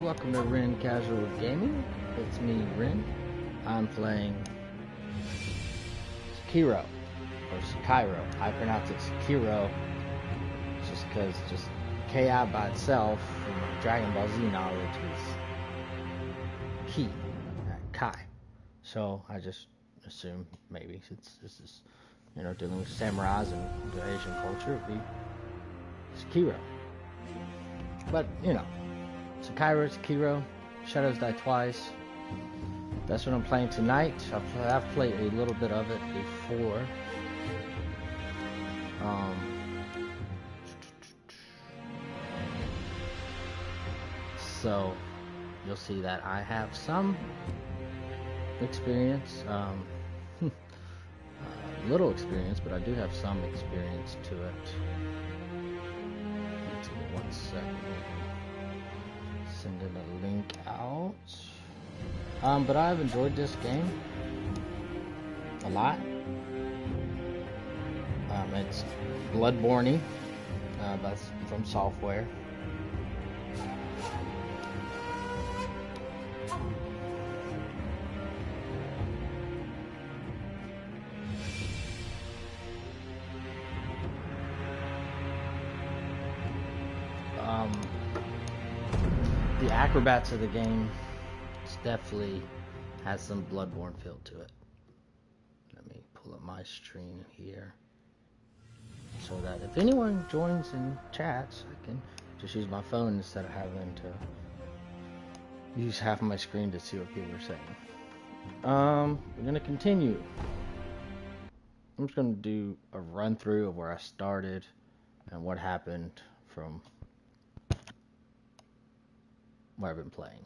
Welcome to Reyn Casual Gaming. It's me, Reyn. I'm playing Sekiro, or Sekiro. I pronounce it Sekiro just because KI by itself, from my Dragon Ball Z knowledge, is Ki, Kai. So I just assume maybe since this is, dealing with samurais and the Asian culture, it'd be Sekiro. But, Sekiro, Shadows Die Twice. That's what I'm playing tonight. I've played a little bit of it before. So you'll see that I have some experience. Little experience, but I do have some experience to it. Give me 1 second. Sending a link out. But I've enjoyed this game a lot. It's Bloodborne, that's from Software. The acrobats of the game definitely has some Bloodborne feel to it. Let me pull up my stream here so that if anyone joins and chats, I can just use my phone instead of having to use half of my screen to see what people are saying. We're gonna continue. I'm just gonna do a run through of where I started and what happened from where I've been playing.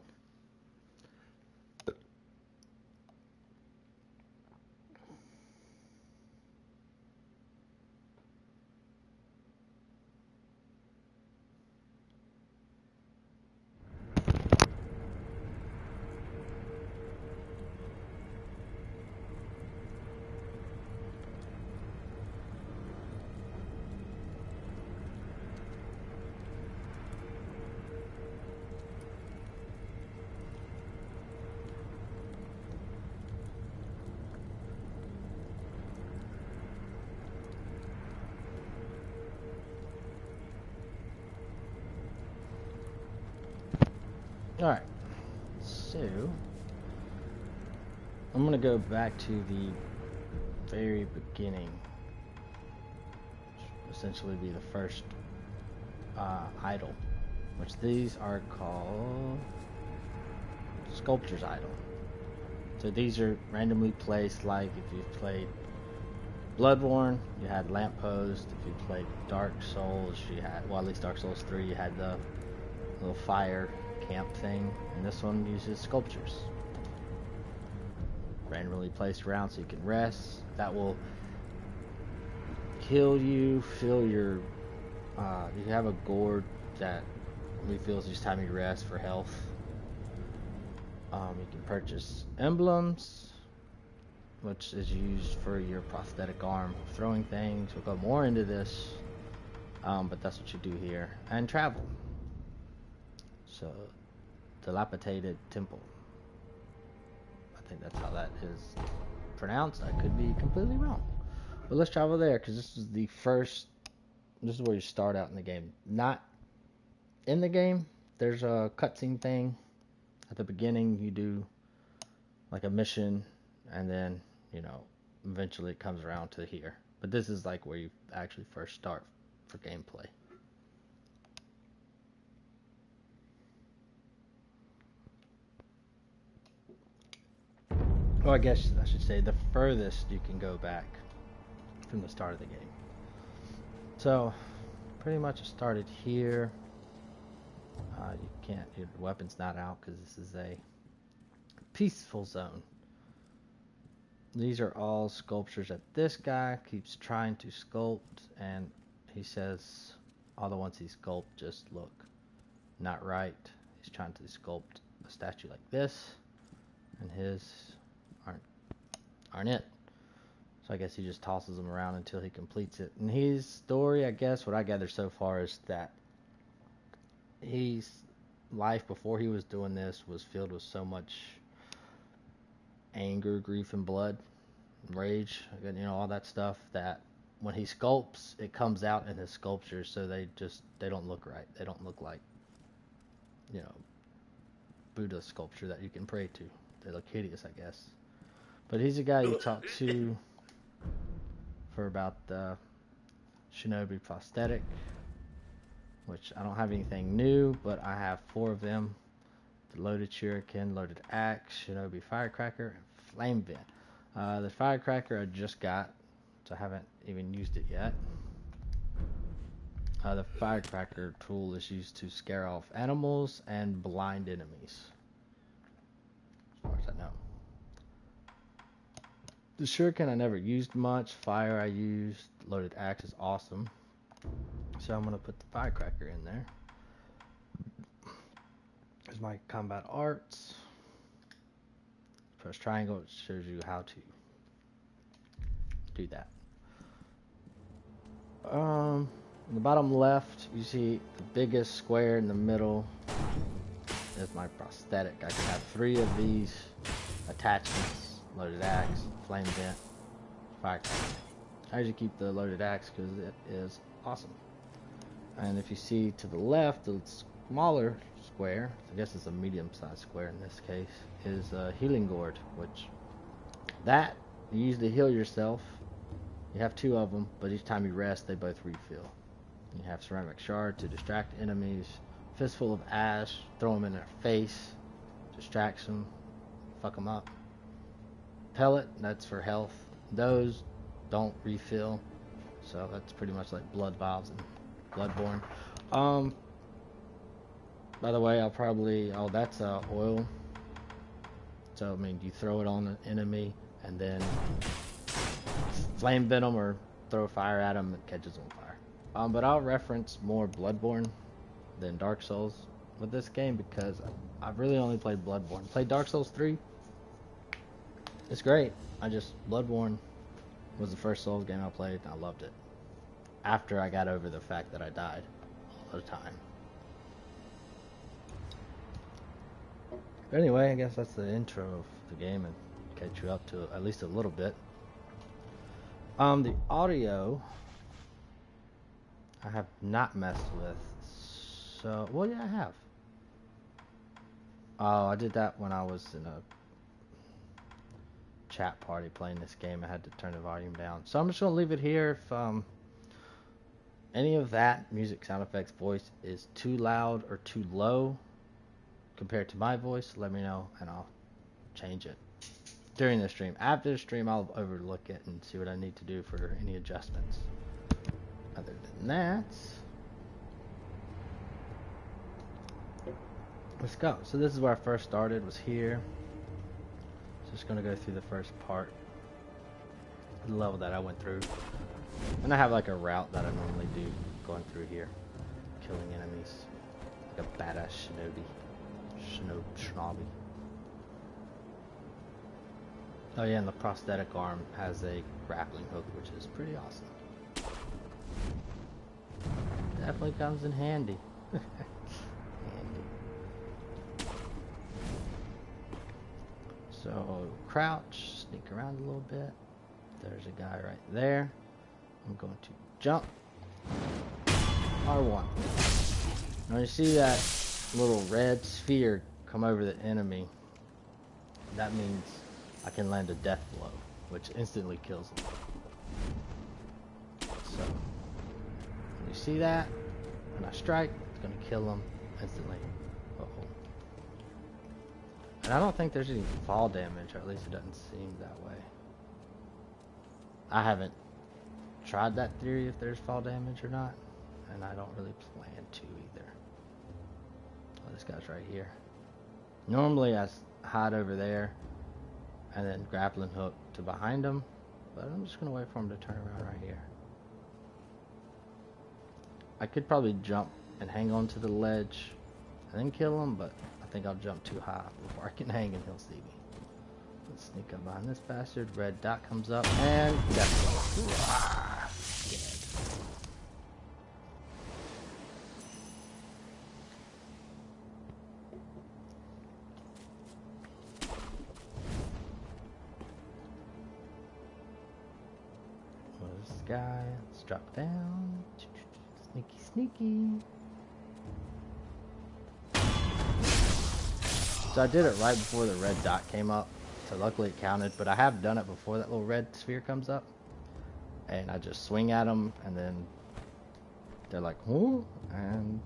Alright, so I'm going to go back to the very beginning, which will essentially be the first idol, which these are called Sculptor's Idol. So these are randomly placed, like if you played Bloodborne, you had Lamppost. If you played Dark Souls, you had, well, at least Dark Souls 3, you had the little fire camp thing, and this one uses sculptures randomly placed around so you can rest. That will heal you, fill your you have a gourd that refills each time you rest for health. You can purchase emblems, which is used for your prosthetic arm, throwing things. We'll go more into this, but that's what you do here. And travel. So, dilapidated temple. I think that's how that is pronounced. I could be completely wrong. But let's travel there, because this is the first, this is where you start out in the game. Not in the game, there's a cutscene thing. At the beginning, you do like a mission, and then, eventually it comes around to here. But this is like where you actually first start for gameplay. Well, I guess I should say the furthest you can go back from the start of the game. So, pretty much it started here. You can't, your weapon's not out because this is a peaceful zone. These are all sculptures that this guy keeps trying to sculpt, and he says all the ones he sculpted just look not right. He's trying to sculpt a statue like this, and his aren't it. So I guess he just tosses them around until he completes it. And his story, I guess, what I gather so far is that he's life before he was doing this was filled with so much anger, grief, and blood, rage, you know, all that stuff, that when he sculpts, it comes out in his sculptures, so they don't look right. They don't look like, you know, Buddha sculpture that you can pray to. They look hideous, I guess. But he's a guy you talk to for about the Shinobi prosthetic, which I don't have anything new, but I have 4 of them. The loaded shuriken, loaded axe, Shinobi firecracker, and flame vent. The firecracker I just got, so I haven't even used it yet. The firecracker tool is used to scare off animals and blind enemies, as far as I know. The shuriken I never used much. Fire I used. Loaded axe is awesome. So I'm going to put the firecracker in there. Here's my combat arts. Press triangle, it shows you how to do that. In the bottom left, you see the biggest square in the middle is my prosthetic. I can have 3 of these attachments: loaded axe, flame vent, firecracker. I usually keep the loaded axe because it is awesome. And if you see to the left, the smaller square, I guess it's a medium-sized square in this case, is a healing gourd, which that you use to heal yourself. You have 2 of them, but each time you rest, they both refill. You have ceramic shard to distract enemies, fistful of ash, throw them in their face, distracts them, fuck them up. Pellet, that's for health. Those don't refill, so that's pretty much like blood vials and Bloodborne. By the way, that's oil. So I mean, you throw it on an enemy and then flame venom or throw fire at them, it catches on fire. But I'll reference more Bloodborne than Dark Souls with this game because I've really only played Bloodborne. Played Dark Souls 3. It's great. Bloodborne was the first Souls game I played and I loved it. After I got over the fact that I died all the time. But anyway, I guess that's the intro of the game and catch you up to at least a little bit. The audio I have not messed with. So, well, yeah, I have. Oh, I did that when I was in a chat party playing this game. I had to turn the volume down. So I'm just going to leave it here. If any of that music, sound effects, voice is too loud or too low compared to my voice, let me know and I'll change it during the stream. After the stream, I'll overlook it and see what I need to do for any adjustments. Other than that, let's go. So this is where I first started, was here. Just going to go through the first part of the level that I went through. And I have like a route that I normally do going through here, killing enemies like a badass shinobi. Oh yeah, and the prosthetic arm has a grappling hook, which is pretty awesome. Definitely comes in handy. So crouch, sneak around a little bit. There's a guy right there. I'm going to jump. R1. Now you see that little red sphere come over the enemy. That means I can land a death blow, which instantly kills him. So, when you see that, when I strike, it's going to kill him instantly. Uh-oh. And I don't think there's any fall damage, or at least it doesn't seem that way. I haven't tried that theory if there's fall damage or not, and I don't really plan to either. Oh, this guy's right here. Normally I hide over there and then grappling hook to behind him, but I'm just gonna wait for him to turn around right here. I could probably jump and hang on to the ledge and then kill him, but I think I'll jump too high before I can hang and he'll see me. Let's sneak up behind this bastard. Red dot comes up and death blow. Dead. guy. Let's drop down. Sneaky, sneaky. So I did it right before the red dot came up. So luckily it counted. But I have done it before that little red sphere comes up. And I just swing at them. And then they're like, whoo. And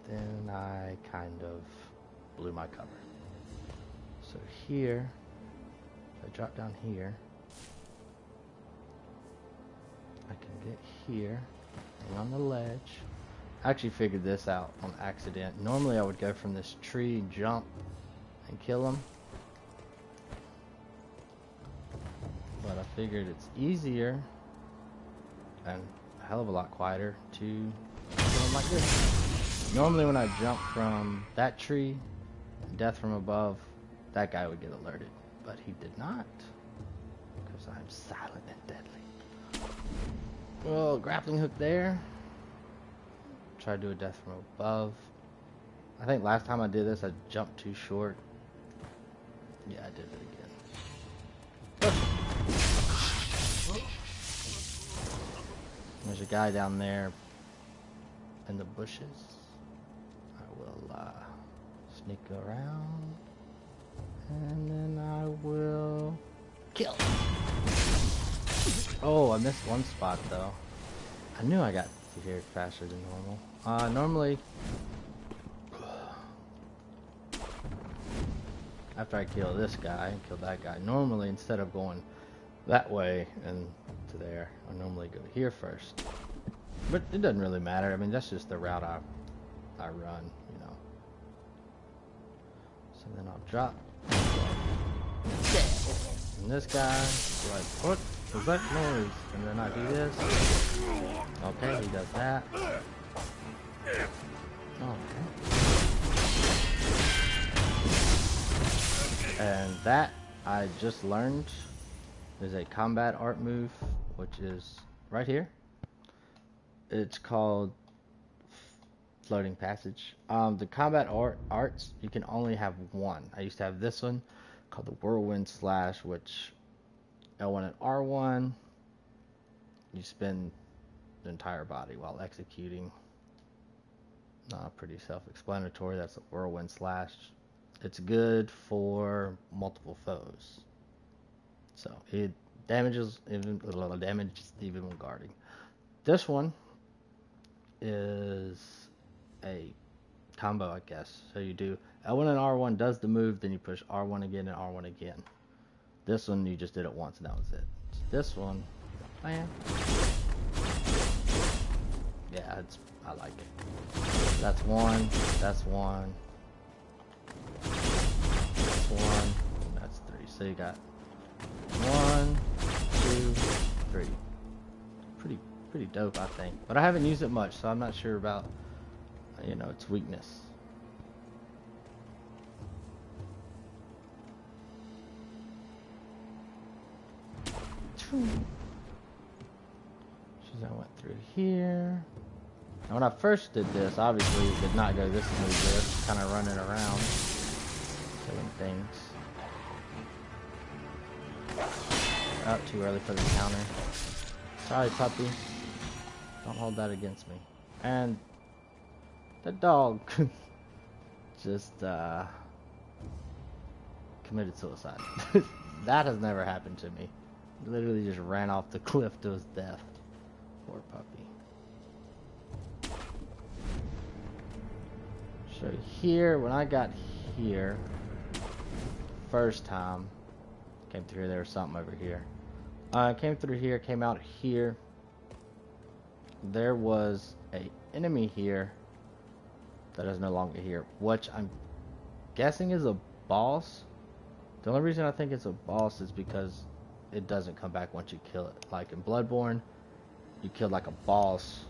then I kind of blew my cover. So here, if I drop down here, I can get here, hang on the ledge. I actually figured this out on accident. Normally I would go from this tree, jump, and kill them. But I figured it's easier and a hell of a lot quieter to kill them like this. Normally when I jump from that tree, death from above, that guy would get alerted. But he did not, because I'm silent and deadly. Well, grappling hook there. Try to do a death from above. I think last time I did this, I jumped too short. Yeah, I did it again. There's a guy down there in the bushes. I will sneak around, and then I will kill. Oh, I missed one spot though. I knew I got here faster than normal. Normally, after I kill this guy and kill that guy, normally instead of going that way and to there, I normally go here first. But it doesn't really matter. I mean, that's just the route I run, you know. So then I'll drop. And this guy, like, what was that noise? And then I do this. Okay, he does that. Okay. And that I just learned is a combat art move, which is right here. It's called floating passage. The combat arts, you can only have one. I used to have this one called the whirlwind slash, which L1 and R1, you spin the entire body while executing. Pretty self-explanatory. That's a whirlwind slash. It's good for multiple foes, so it damages even when guarding. This one is a combo, I guess. So you do L1 and R1 does the move, then you push R1 again and R1 again. This one you just did it once and that was it. This one, man, yeah, I like it. That's one. That's one. That's one. That's three. So you got 1, 2, 3. Pretty dope, I think. But I haven't used it much, so I'm not sure about, you know, its weakness. So I went through here. Now when I first did this, obviously it did not go this smoothly. It's kind of running around, killing things. Out too early for the counter. Sorry, puppy. Don't hold that against me. And the dog just committed suicide. That has never happened to me. He literally just ran off the cliff to his death. Poor puppy. So here, when I got here, first time, came through here, there was something over here. I came through here, came out here. There was a enemy here that is no longer here, which I'm guessing is a boss. The only reason I think it's a boss is because it doesn't come back once you kill it. Like in Bloodborne, you kill like a boss,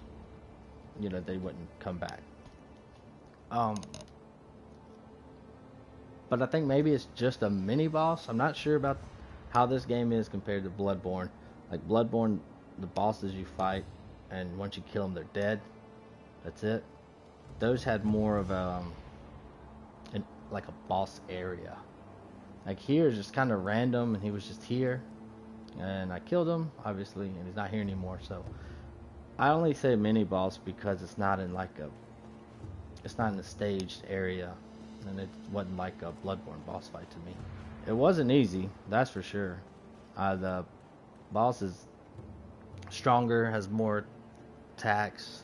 you know, they wouldn't come back. But I think maybe it's just a mini boss. I'm not sure about how this game is compared to Bloodborne. Like Bloodborne, the bosses you fight, and once you kill them, they're dead. That's it. Those had more of like a boss area. Like here is just kind of random, and he was just here, And I killed him, obviously, and he's not here anymore. So I only say mini boss because it's not in like a, it's not in a staged area, and it wasn't like a Bloodborne boss fight to me. It wasn't easy, that's for sure. The boss is stronger, has more attacks.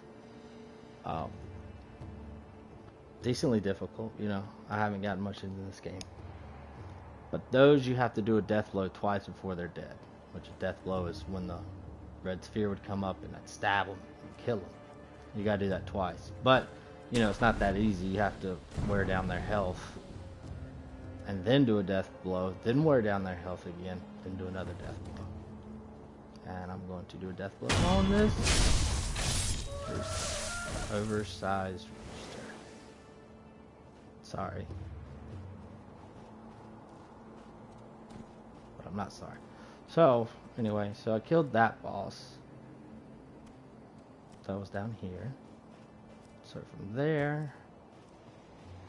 Decently difficult, you know. I haven't gotten much into this game. But those you have to do a death blow twice before they're dead. Which a death blow is when the red sphere would come up and I'd stab them and kill them. You gotta do that twice. But, you know, it's not that easy. You have to wear down their health. And then do a death blow. Then wear down their health again. Then do another death blow. And I'm going to do a death blow on this. Oversized rooster. Sorry. But I'm not sorry. So, anyway, so I killed that boss. So I was down here. So from there,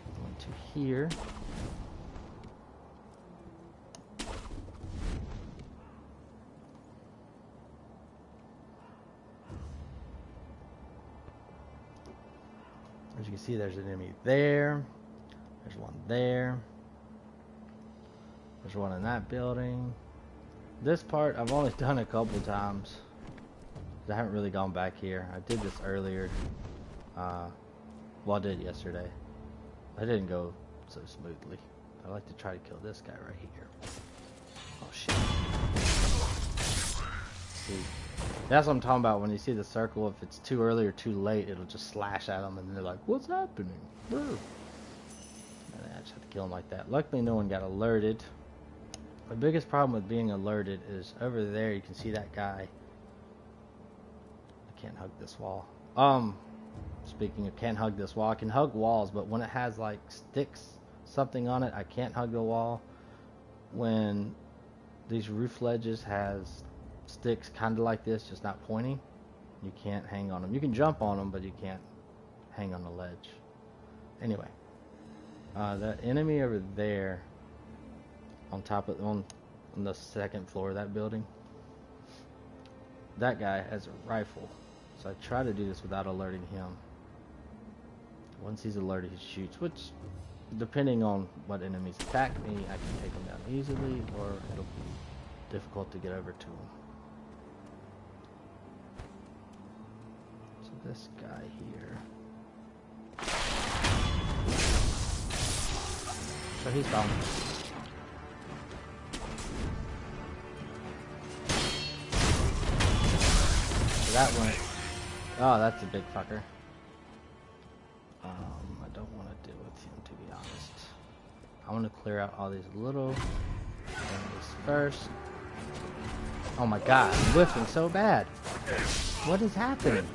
I went to here. As you can see, there's an enemy there. There's one there. There's one in that building. This part I've only done a couple times. I haven't really gone back here. I did this earlier. Well, I did yesterday. I didn't go so smoothly. I like to try to kill this guy right here. Oh shit. See, that's what I'm talking about. When you see the circle, if it's too early or too late, it'll just slash at them and they're like, what's happening? Bro. And I just have to kill them like that. Luckily no one got alerted. The biggest problem with being alerted is over there you can see that guy. I can't hug this wall. Speaking of can't hug this wall, I can hug walls, but when it has like sticks, something on it, I can't hug the wall. When these roof ledges has sticks kind of like this, just not pointing, you can't hang on them. You can jump on them, but you can't hang on the ledge. Anyway, the enemy over there on top of on the second floor of that building, that guy has a rifle, so I try to do this without alerting him. Once he's alerted, he shoots, which depending on what enemies attack me, I can take them down easily or it'll be difficult to get over to him. So this guy here, so he's gone. That went. Oh, that's a big fucker. I don't want to deal with him, to be honest. I want to clear out all these little enemies first. Oh my god, I'm whiffing so bad. What is happening?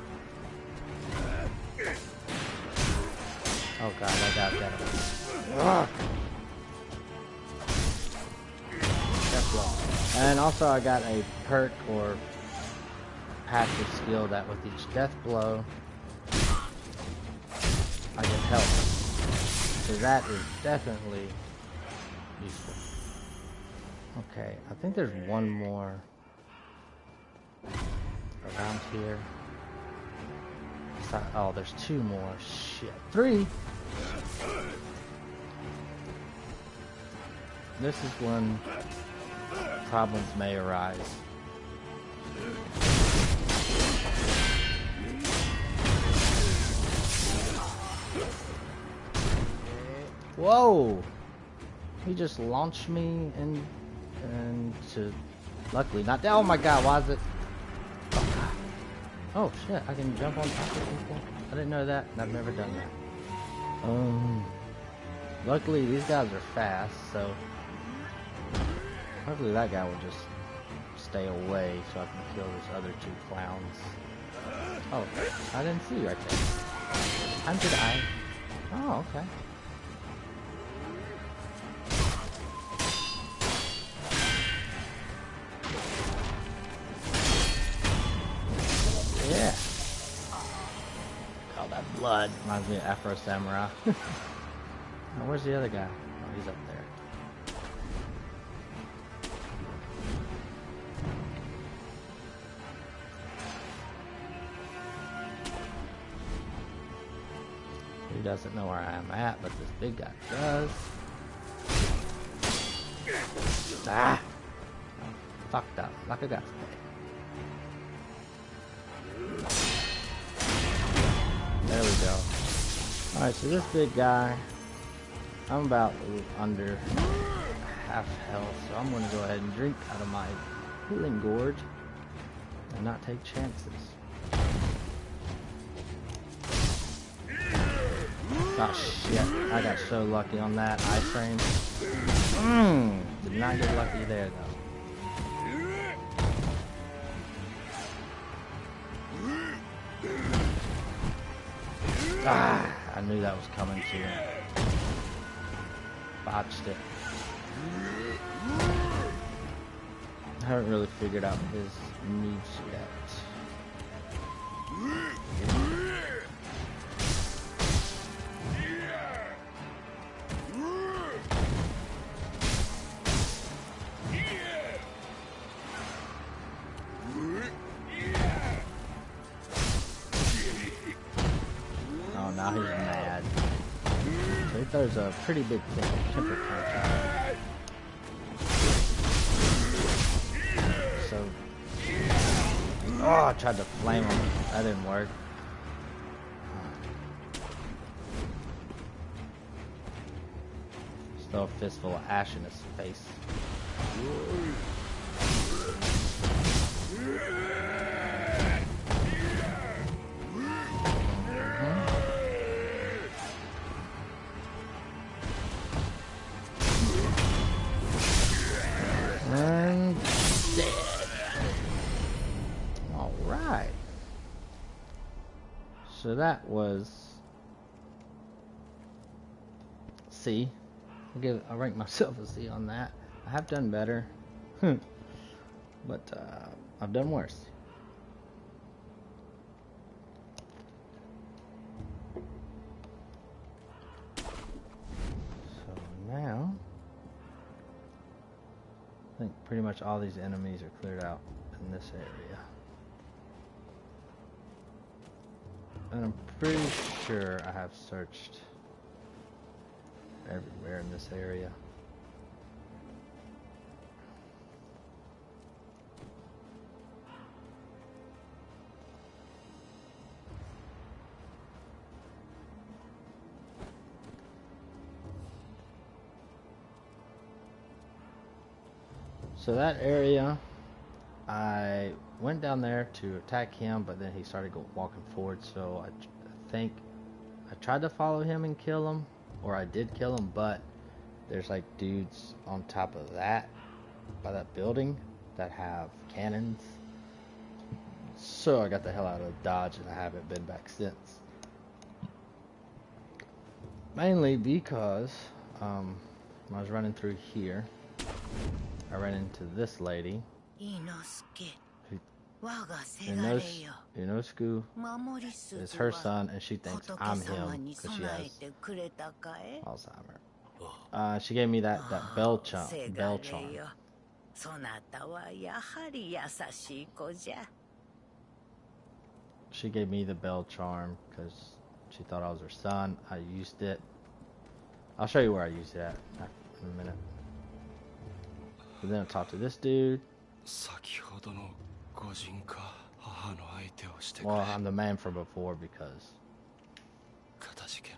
Oh god, I got that. That's wrong. And also I got a perk or passive skill that with each death blow I get health. So that is definitely useful. Okay, I think there's one more around here. Oh, there's two more. Shit. Three! This is when problems may arise. Whoa! He just launched me into, luckily not down. Oh my god, why is it? Oh god. Oh shit, I can jump on top of people. I didn't know that, and I've never done that. Luckily these guys are fast, so hopefully that guy will just stay away so I can kill these other two clowns. Oh, I didn't see you right there. How did I? Oh, okay. Yeah. Call that blood. Reminds me of Afro Samurai. Oh, where's the other guy? Oh, he's up there. He doesn't know where I am at, but this big guy does. Ah! Fucked up, like a gas tank. There we go. Alright, so this big guy, I'm about under half health, so I'm going to go ahead and drink out of my healing gourd and not take chances. Oh shit, I got so lucky on that ice range. Did not get lucky there though. Ah, I knew that was coming too. Botched it. I haven't really figured out his moves yet. Oh, now he's mad. So he throws a pretty big temper punch out. So, oh, I tried to flame him. That didn't work. Throw a fistful of ash in his face. And dead. All right. So that was C. I'll rank myself a C on that. I have done better, but I've done worse. So now, I think pretty much all these enemies are cleared out in this area. And I'm pretty sure I have searched everywhere in this area. So that area, I went down there to attack him, but then he started walking forward, so I think I tried to follow him and kill him, or I did kill him, but there's like dudes on top of that, by that building, that have cannons. So I got the hell out of Dodge and I haven't been back since. Mainly because when I was running through here, I ran into this lady. Inosuke is her son, and she thinks I'm him because she has Alzheimer's. She gave me that bell charm. She gave me the bell charm because she thought I was her son. I used it. I'll show you where I used it at in a minute. But then I talked to this dude. Well, I'm the man from before because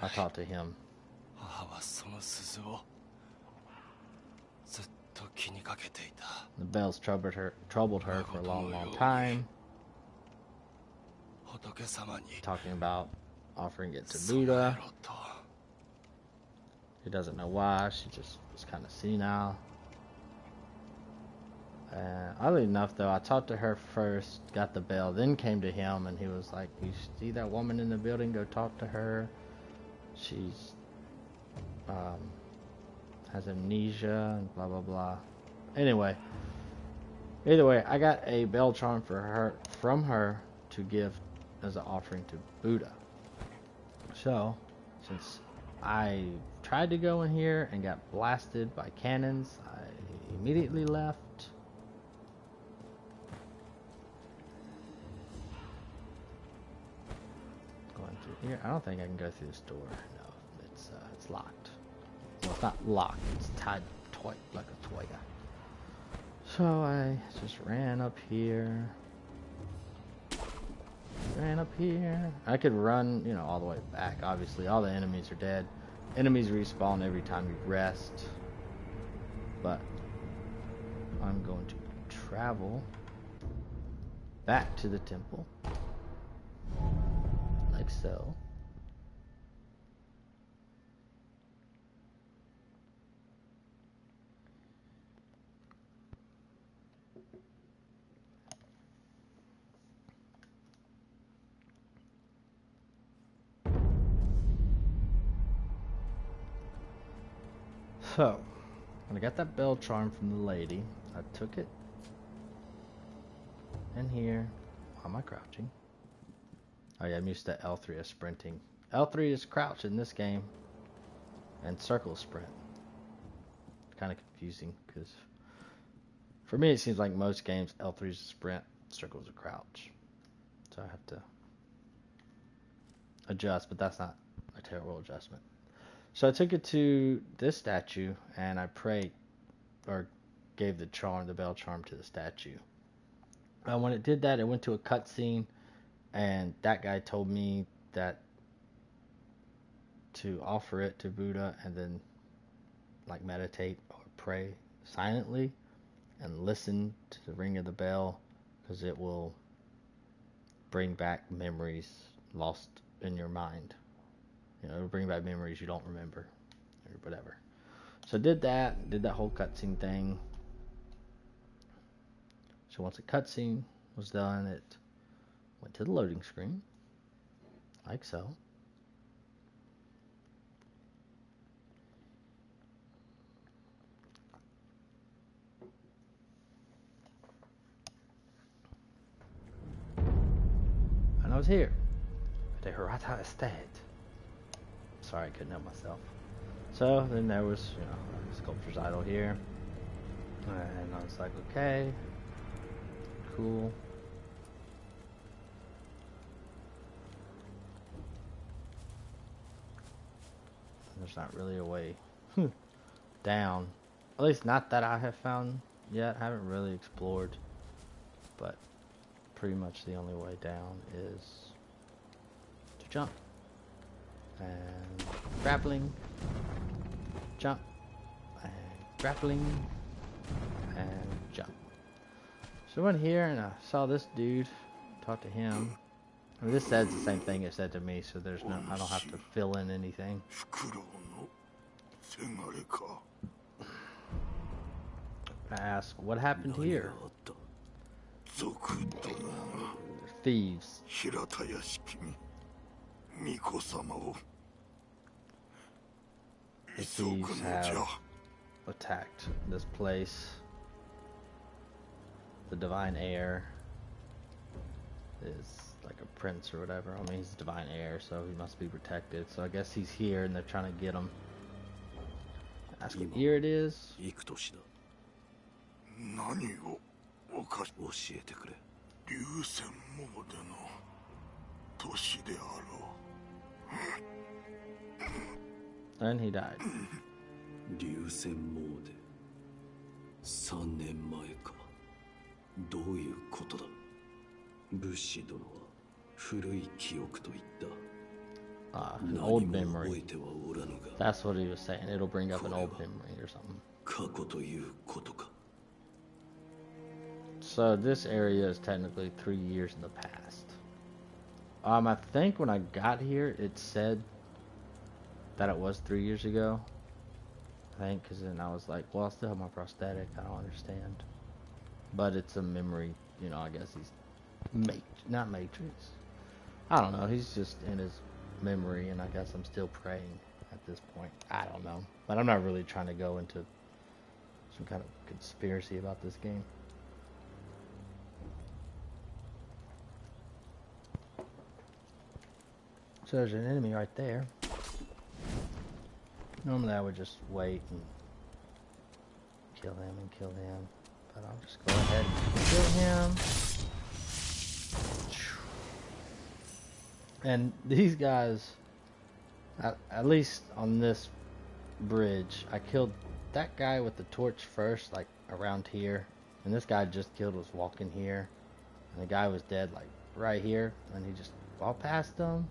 I talked to him. The bells troubled her for a long time. Talking about offering it to Buddha. She doesn't know why. She just was kind of senile. Oddly enough, though, I talked to her first, got the bell, then came to him, and he was like, "You see that woman in the building? Go talk to her. She's has amnesia and blah blah blah." Anyway, either way, I got a bell charm from her to give as an offering to Buddha. So, since I tried to go in here and got blasted by cannons, I immediately left. Going through here, I don't think I can go through this door. locked. Well, it's not locked, it's tied toy like a toy. So I just ran up here. I could run, you know, all the way back. Obviously, all the enemies are dead. Enemies respawn every time you rest. But I'm going to travel back to the temple. Like so. So, when I got that bell charm from the lady, I took it in here. Why am I crouching? Oh yeah, I'm used to L3 as sprinting. L3 is crouch in this game, and circle sprint. Kind of confusing, because for me it seems like most games L3 is a sprint, circle is a crouch. So I have to adjust, but that's not a terrible adjustment. So I took it to this statue, and I prayed, or gave the bell charm to the statue. When it did that, it went to a cutscene, and that guy told me that to offer it to Buddha, and then like meditate or pray silently, and listen to the ring of the bell, because it will bring back memories lost in your mind. You know, it'll bring back memories you don't remember, or whatever. So I did that whole cutscene thing. So once the cutscene was done, it went to the loading screen, like so. And I was here, at the Hirata Estate. Sorry, I couldn't help myself. So then there was, you know, a sculptor's idol here, and I was like, okay, cool. There's not really a way down, at least not that I have found yet. I haven't really explored, but pretty much the only way down is to jump. And grappling, jump, and grappling, and jump. So I went here and I saw this dude, talked to him. I mean, this says the same thing it said to me, so there's no, I don't have to fill in anything. I asked, what happened here? Thieves. The thieves have attacked this place. The divine heir is like a prince or whatever. I mean, he's divine heir, so he must be protected. So I guess he's here and they're trying to get him. Ask what year it is. And he died. 流線詣で3年前か。どういうことだ。武士殿は古い記憶と言った。An old memory. That's what he was saying. It'll bring up an old memory or something. 過去ということか。So this area is technically 3 years in the past. I think when I got here, it said that it was 3 years ago. I think, because then I was like, well, I still have my prosthetic. I don't understand. But it's a memory, you know, I guess he's not Matrix. I don't know. He's just in his memory, and I guess I'm still praying at this point. I don't know. But I'm not really trying to go into some kind of conspiracy about this game. So there's an enemy right there. Normally I would just wait and kill him, but I'll just go ahead and kill him. And these guys, at least on this bridge, I killed that guy with the torch first, like around here, and this guy I just killed was walking here, and the guy was dead like right here, and he just walked past him,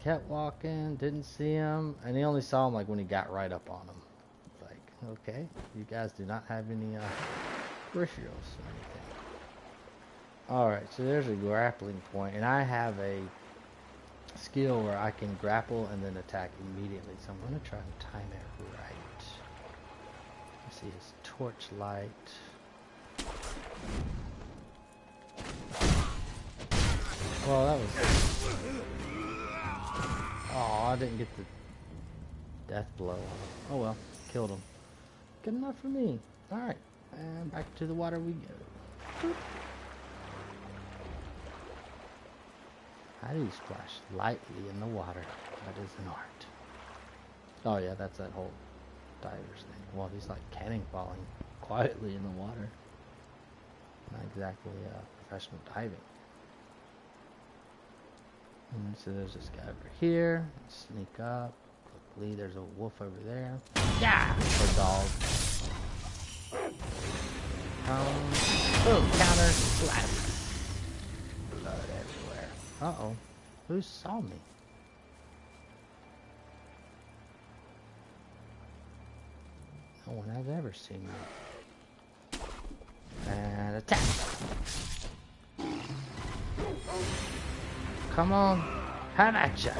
kept walking, didn't see him, and he only saw him like when he got right up on him. Like, okay, you guys do not have any peripherals or anything. Alright, so there's a grappling point, and I have a skill where I can grapple and then attack immediately, so I'm going to try and time it right. Let's see, his torch light. Well, that was... Oh, I didn't get the death blow. Oh well, killed him. Good enough for me. Alright, and back to the water we go. Boop. How do you splash lightly in the water? That is an art. Oh yeah, that's that whole divers thing. Well, he's like cannonballing quietly in the water. Not exactly professional diving. And so there's this guy over here. Sneak up quickly. There's a wolf over there. Yeah, or dog. Boom, counter, slap. Blood everywhere. Uh-oh. Who saw me? No one has ever seen me. And attack! Come on! Have at ya!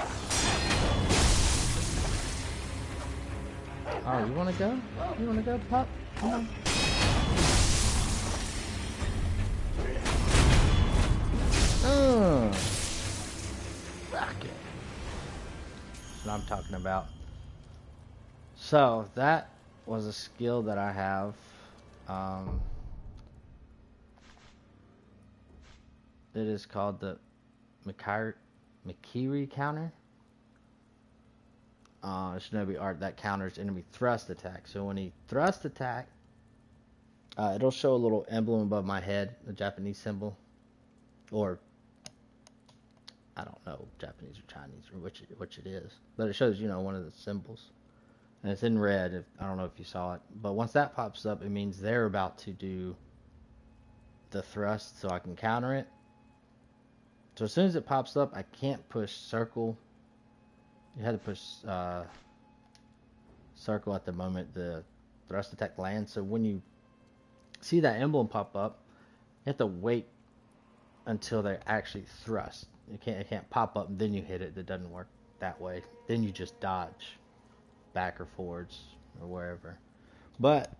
Oh, you wanna go? You wanna go, pup? Come on. Fuck it. That's what I'm talking about. So, that was a skill that I have. It is called the Mikiri counter. Shinobi art that counters enemy thrust attack. So when he thrust attack, it'll show a little emblem above my head, the Japanese symbol, or I don't know, Japanese or Chinese or which it is, but it shows, you know, one of the symbols, and it's in red. I don't know if you saw it, but once that pops up, it means they're about to do the thrust, so I can counter it. So as soon as it pops up, I can't push circle. You had to push circle at the moment the thrust attack lands. So when you see that emblem pop up, you have to wait until they actually thrust. It can't pop up and then you hit it. That doesn't work that way. Then you just dodge back or forwards or wherever. But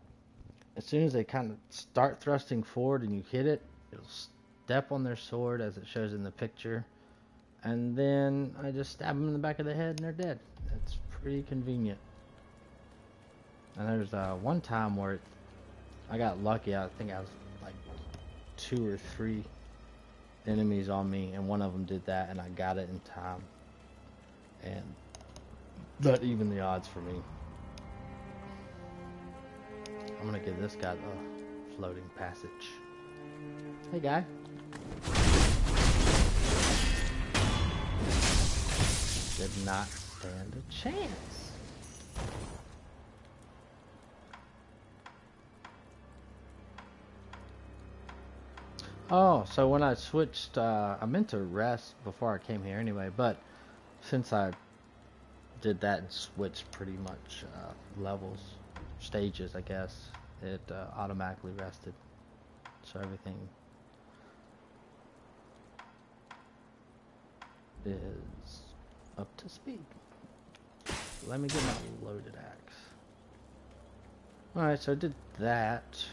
as soon as they kind of start thrusting forward and you hit it, it'll step on their sword as it shows in the picture, and then I just stab them in the back of the head and they're dead. It's pretty convenient. And there's one time where I got lucky. I think I was like 2 or 3 enemies on me, and one of them did that, and I got it in time, and that evened the odds for me. I'm gonna give this guy the floating passage. Hey guy. Did not stand a chance. Oh, so when I switched, I meant to rest before I came here anyway, but since I did that and switched pretty much levels, stages, I guess, it automatically rested. So everything is up to speed. Let me get my loaded axe. Alright, so I did that.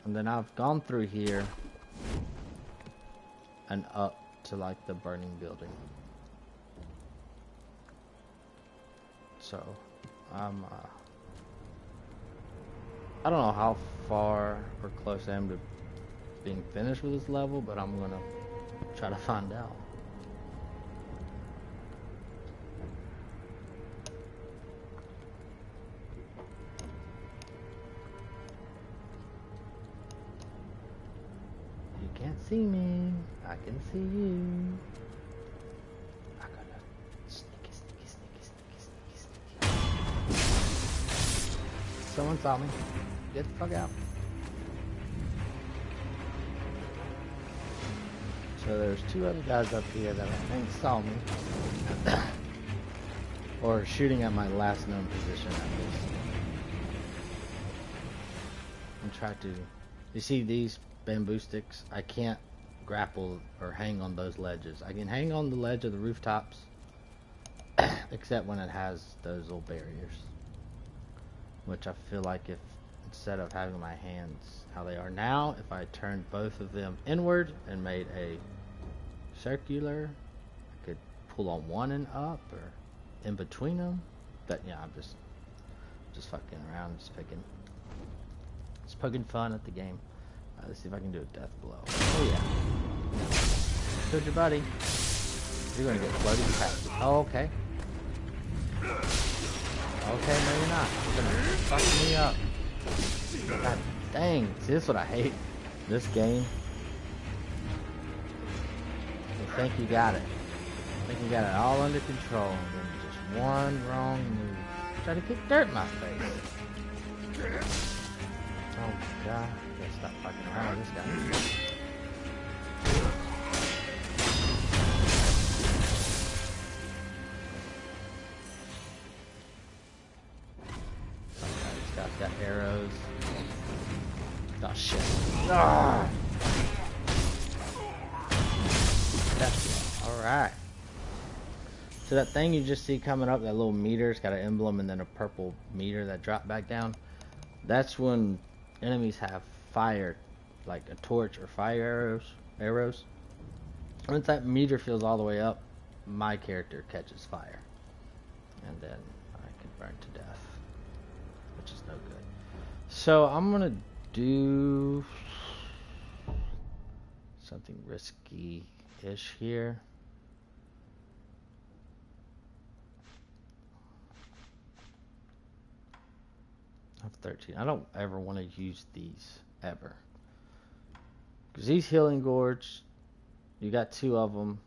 And then I've gone through here and up to like the burning building. So I'm I don't know how far or close I am to being finished with this level, but I'm gonna try to find out. You can't see me, I can see you. Someone saw me. Get the fuck out. So there's two other guys up here that I think saw me. Or shooting at my last known position at least. And try to... You see these bamboo sticks? I can't grapple or hang on those ledges. I can hang on the ledge of the rooftops. Except when it has those little barriers. Which I feel like if... Instead of having my hands how they are now, if I turned both of them inward and made a circular, I could pull on one and up, or in between them. But yeah, I'm just fucking around, just poking fun at the game. Let's see if I can do a death blow. Oh yeah, killed your buddy. You're gonna get floated past. Oh, okay. Okay, no you're not. You're gonna fuck me up. God dang, see, this is what I hate. This game. You think you got it. You think you got it all under control, and then just one wrong move. Try to kick dirt in my face. Oh god, I gotta stop fucking around with this guy. This guy's got arrows. Oh shit. Ah! Alright. So that thing you just see coming up, that little meter, it's got an emblem and then a purple meter that dropped back down. That's when enemies have fire, like a torch or fire arrows. Once that meter fills all the way up, my character catches fire. And then I can burn to death, which is no good. So I'm gonna do something risky-ish here. I have 13. I don't ever want to use these, ever. Because these healing gourds, you got 2 of them.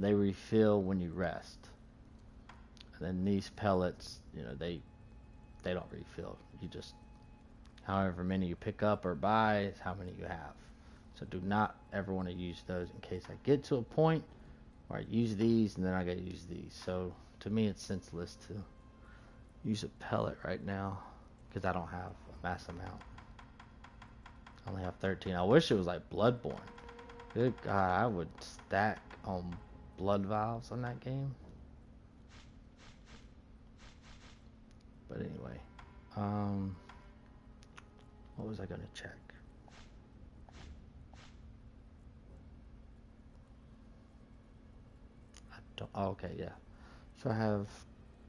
They refill when you rest. And then these pellets, you know, they don't refill. You just, however many you pick up or buy is how many you have. So do not ever want to use those in case I get to a point where I use these and then I gotta use these. So to me it's senseless to use a pellet right now because I don't have a mass amount. I only have 13. I wish it was like Bloodborne. Good God, I would stack on blood vials on that game. But anyway, what was I gonna check? I don't. Oh, okay, yeah. So I have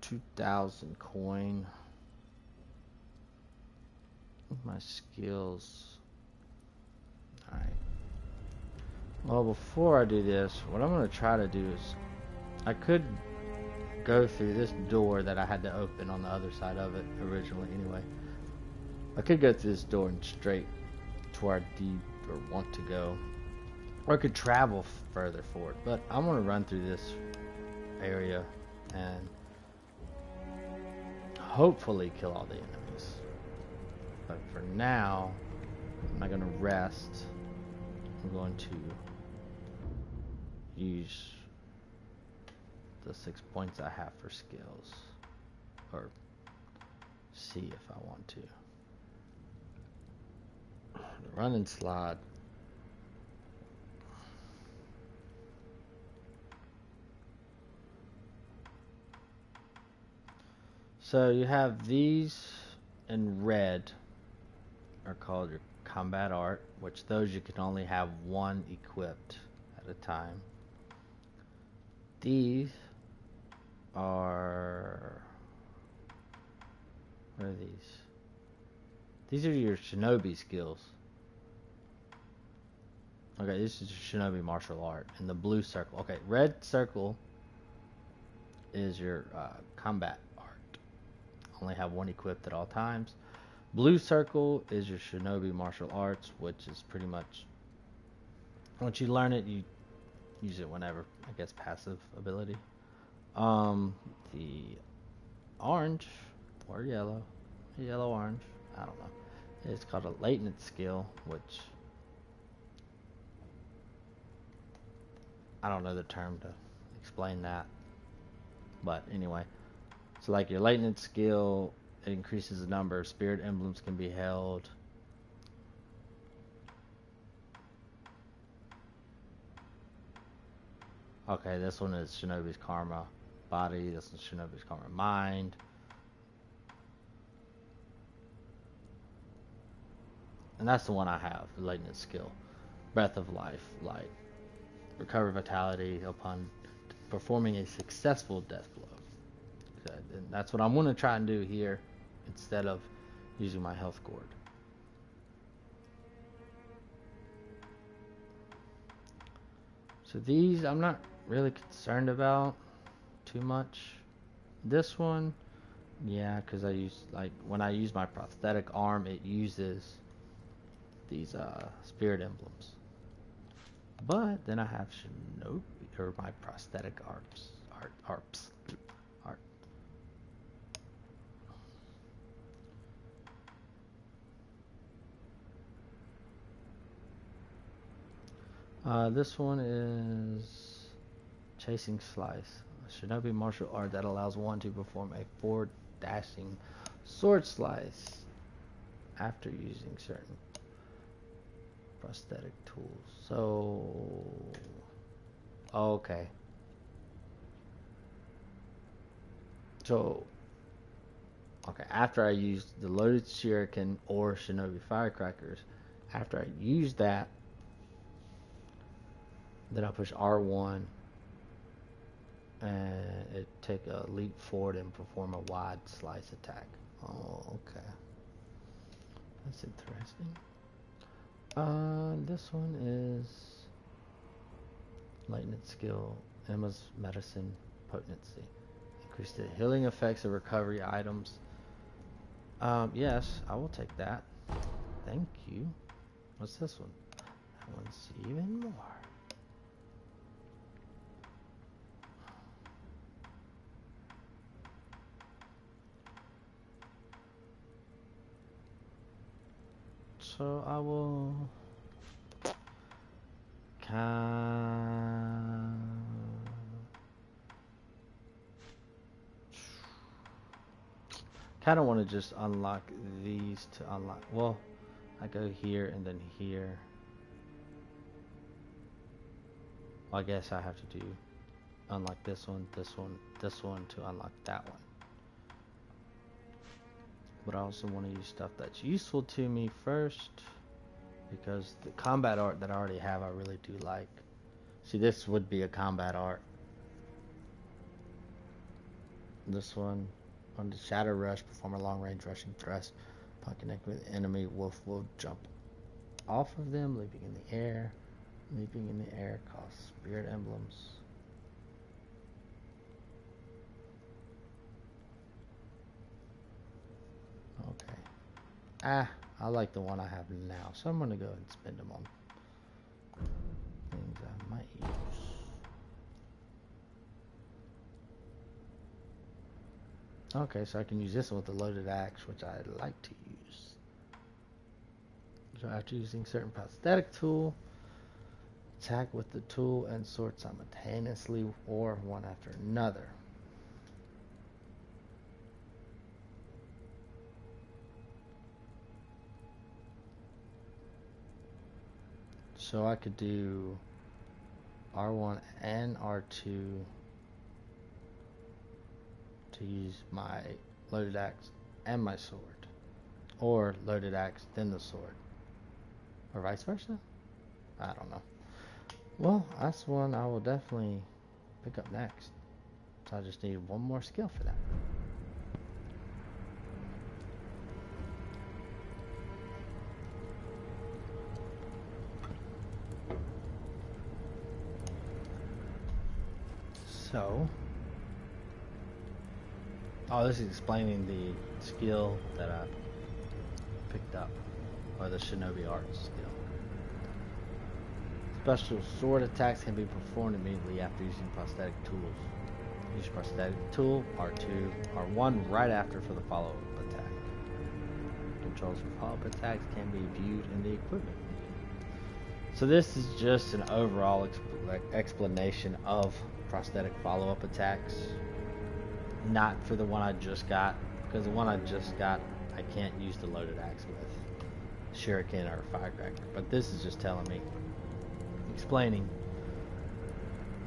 2,000 coin. My skills. All right. Well, before I do this, what I'm gonna try to do is, I could go through this door that I had to open on the other side of it originally anyway. I could go through this door and straight to where I need or want to go, or I could travel further forward, but I'm going to run through this area and hopefully kill all the enemies. But for now, I'm not going to rest. I'm going to use the 6 points I have for skills, or see if I want to. Run and slide. So you have these in red are called your combat art, which those you can only have one equipped at a time. These are, what are these? These are your shinobi skills. Okay, this is your shinobi martial art. And the blue circle. Okay, red circle is your combat art. Only have one equipped at all times. Blue circle is your shinobi martial arts, which is pretty much, once you learn it, you use it whenever. I guess passive ability. The orange or yellow Yellow orange. I don't know. It's called a latent skill, which I don't know the term to explain that. But anyway, so like your latent skill, it increases the number of spirit emblems can be held. Okay, this one is Shinobi's Karma Body. This is Shinobi's Karma Mind. And that's the one I have, the latent skill. Breath of Life, Light. Recover Vitality upon performing a successful death blow. And that's what I'm going to try and do here instead of using my health gourd. So these I'm not really concerned about too much. This one, yeah, because I use, like, when I use my prosthetic arm, it uses these spirit emblems. But then I have Shinobi, or my prosthetic arps. This one is Chasing Slice. A Shinobi martial art that allows one to perform a forward dashing sword slice after using certain prosthetic tools. So, okay. So, okay, after I used the loaded shuriken or Shinobi firecrackers, after I use that, then I push R1 and it take a leap forward and perform a wide slice attack. Oh, okay. That's interesting. This one is latent skill, Emma's medicine potency. Increase the healing effects of recovery items. Yes, I will take that. Thank you. What's this one? That one's even more. So I will kind of want to just unlock these to unlock. Well, I go here and then here. Well, I guess I have to do unlock this one, this one, this one to unlock that one. But I also want to use stuff that's useful to me first, because the combat art that I already have I really do like. See, this would be a combat art. This one, on the Shadow Rush, perform a long-range rushing thrust. Upon connecting with the enemy, Wolf will jump off of them, leaping in the air. Leaping in the air costs spirit emblems. Okay. I like the one I have now, so I'm going to go and spend them on things I might use. Okay, so I can use this one with the loaded axe, which I like to use. So after using certain prosthetic tool, attack with the tool and sword simultaneously or one after another. So I could do R1 and R2 to use my loaded axe and my sword, or loaded axe then the sword, or vice versa. I don't know. Well, that's one I will definitely pick up next. So I just need one more skill for that. So, this is explaining the skill that I picked up, or the Shinobi art skill. Special sword attacks can be performed immediately after using prosthetic tools. Use prosthetic tool, R2, R1 right after for the follow-up attack. Controls for follow-up attacks can be viewed in the equipment. So this is just an overall explanation of prosthetic follow-up attacks. Not for the one I just got, because the one I just got, I can't use the loaded axe with shuriken or firecracker. But this is just telling me, explaining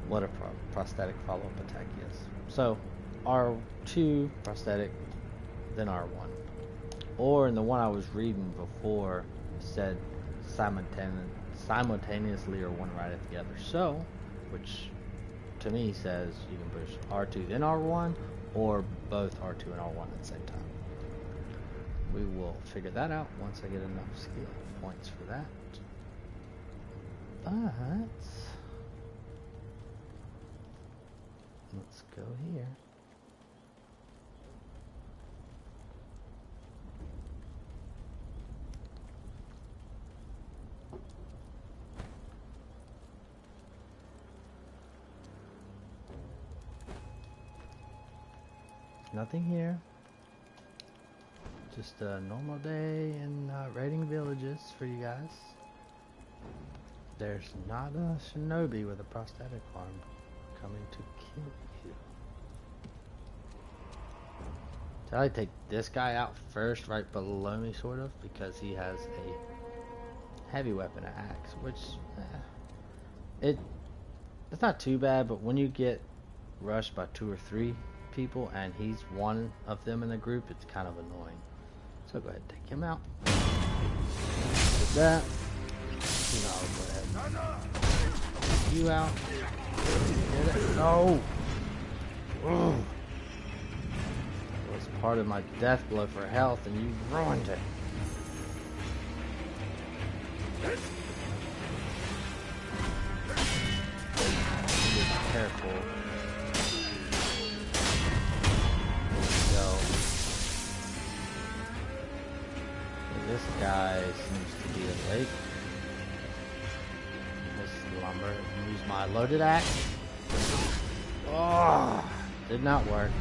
what a prosthetic follow-up attack is. So R2 prosthetic, then R1. Or in the one I was reading before, it said simultaneously or one right together. So, which to me says you can push R2 then R1, or both R2 and R1 at the same time. We will figure that out once I get enough skill points for that. But let's go here. Nothing here. Just a normal day in raiding villages for you guys. There's not a shinobi with a prosthetic arm coming to kill you. Did I take this guy out first, right below me, sort of? Because he has a heavy weapon, an axe, which it's not too bad, but when you get rushed by 2 or 3 people and he's one of them in the group, it's kind of annoying. So go ahead and take him out. With that, I'll go ahead and take you out. Get it? No! Ugh. It was part of my death blow for health and you ruined it. Be careful. This guy seems to be awake. This lumber. Use my loaded axe. Oh, did not work.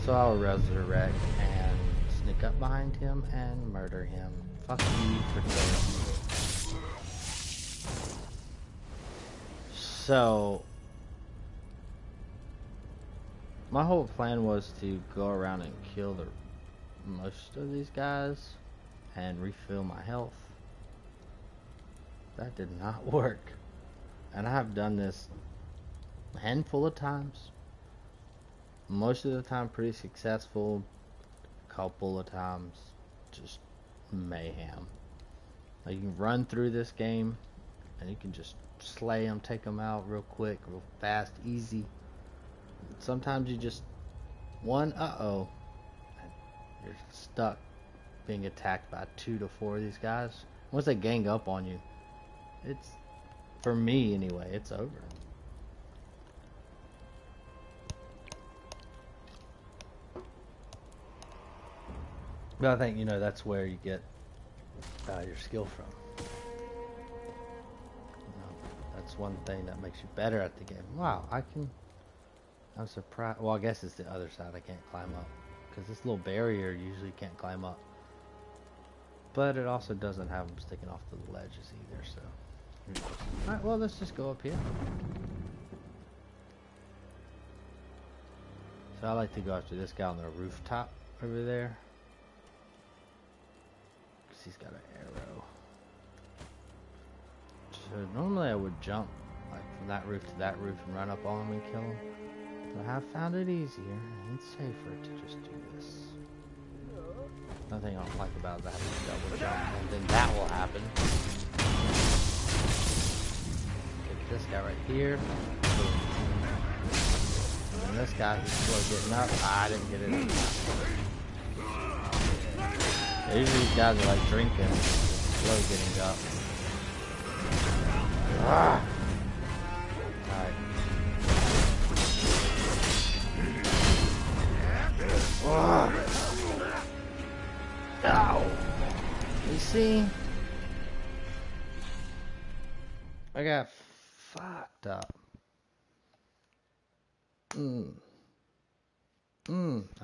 So I'll resurrect and sneak up behind him and murder him. Fuck you for killing me. So my whole plan was to go around and kill most of these guys and refill my health. That did not work, and I have done this a handful of times. Most of the time pretty successful, a couple of times just mayhem. Like you can run through this game and you can just slay them, take them out real quick, real fast, easy. Sometimes you just you're stuck being attacked by 2 to 4 of these guys. Once they gang up on you, it's, for me anyway, it's over. But I think, that's where you get your skill from. That's one thing that makes you better at the game. Wow, I'm surprised. Well, I guess it's the other side. I can't climb up. Because this little barrier usually can't climb up. But it also doesn't have them sticking off to the ledges either, so. Alright, well, let's just go up here. So I like to go after this guy on the rooftop over there. Because he's got an arrow. So normally I would jump like from that roof to that roof and run up on him and kill him. But I have found it easier and safer to just do this. Nothing I don't like about that is double jump, and then that will happen. Get this guy right here. And this guy who's slow getting up. I didn't get it. Usually these guys are like drinking, slow getting up. Ah! Alright. Oh. Ow! You see? I got fucked up. And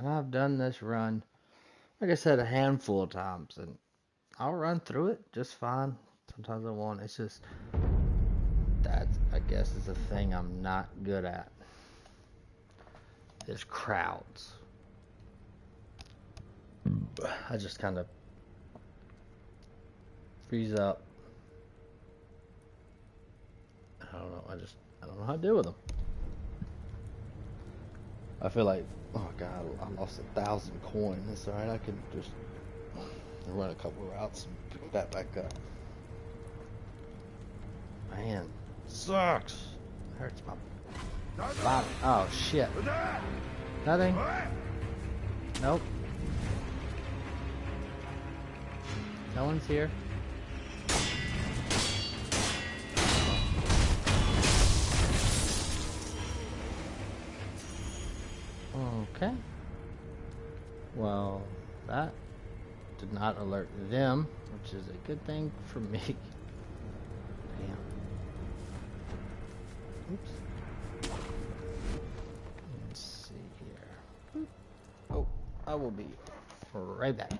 I've done this run like I said, a handful of times, and I'll run through it just fine. Sometimes I won't. It's just that, I guess, is a thing I'm not good at. Is crowds. I just kind of freeze up. I don't know. I don't know how to deal with them. I feel like, oh god, I lost 1,000 coins. It's alright. I can just run a couple routes and pick that back up. Man, sucks. It hurts my body. Oh shit. Nothing. Nope. No one's here. Okay. Well, that did not alert them, which is a good thing for me. Damn. Oops. Let's see here. Oh, I will be right back.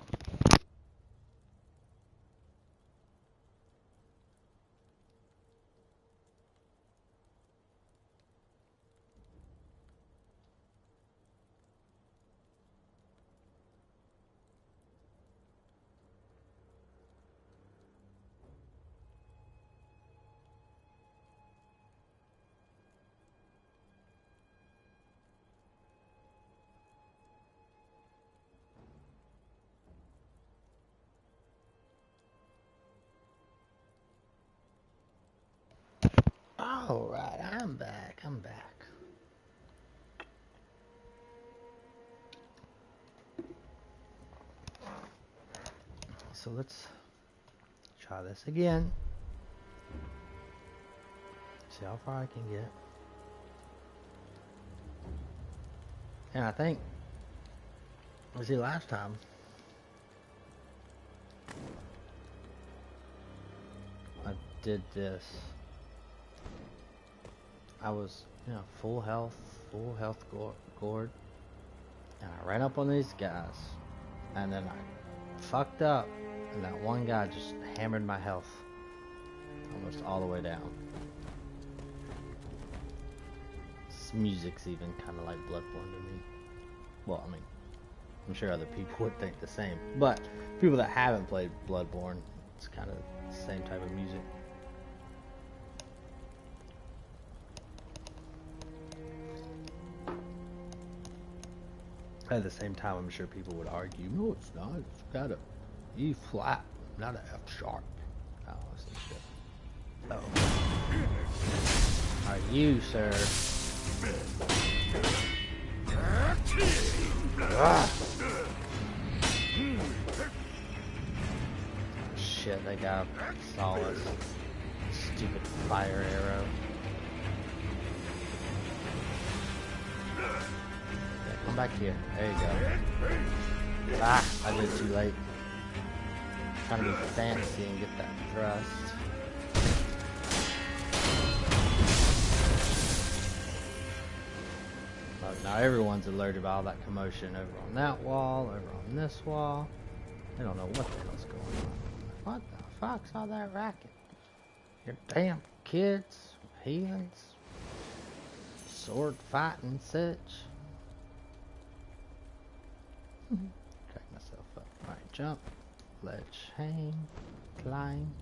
Alright, I'm back. So let's try this again. See how far I can get. And I think, see, last time I did this, I was, full health gourd, and I ran up on these guys, and then I fucked up, and that one guy just hammered my health almost all the way down. This music's even kind of like Bloodborne to me. Well, I mean, I'm sure other people would think the same, but people that haven't played Bloodborne, it's kind of the same type of music. At the same time, I'm sure people would argue, no, it's not. It's got a E flat, not an F sharp. Oh, that's some shit. Oh. Are you, sir? Ah. Shit, that guy saw us. Stupid fire arrow. Come back here. There you go. Ah, I did it too late. Trying to be fancy and get that thrust. But now everyone's alerted about all that commotion over on that wall, over on this wall. They don't know what the hell's going on. What the fuck's all that racket? Your damn kids, heathens, sword fighting such. Crack myself up. Alright, jump, ledge, hang, climb.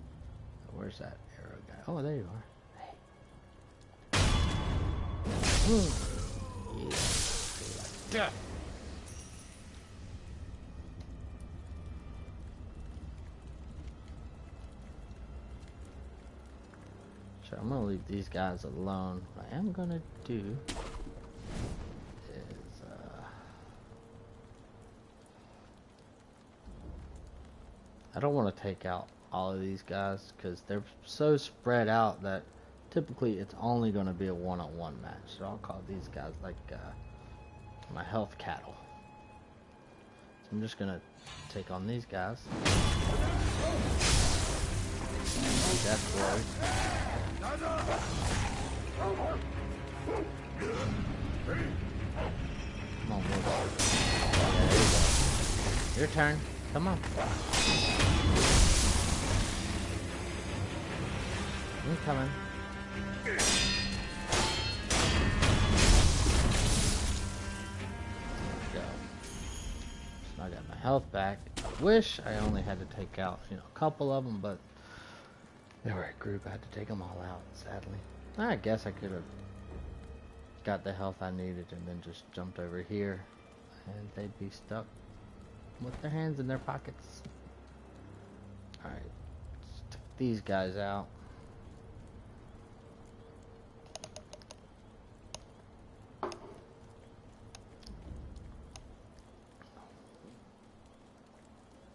Where's that arrow guy? Oh, there you are. Hey. Yeah. Like that. So I'm gonna leave these guys alone. What I am gonna do is I don't want to take out all of these guys because they're so spread out that typically it's only going to be a one-on-one match. So I'll call these guys like my health cattle. So I'm just going to take on these guys. Death blows. Come on, boys. Yeah, there you go. Your turn. Come on. I'm coming. Go. So I got my health back. I wish I only had to take out, you know, a couple of them, but they were a group. I had to take them all out, sadly. I guess I could have got the health I needed and then just jumped over here, and they'd be stuck with their hands in their pockets. Alright, let's take these guys out.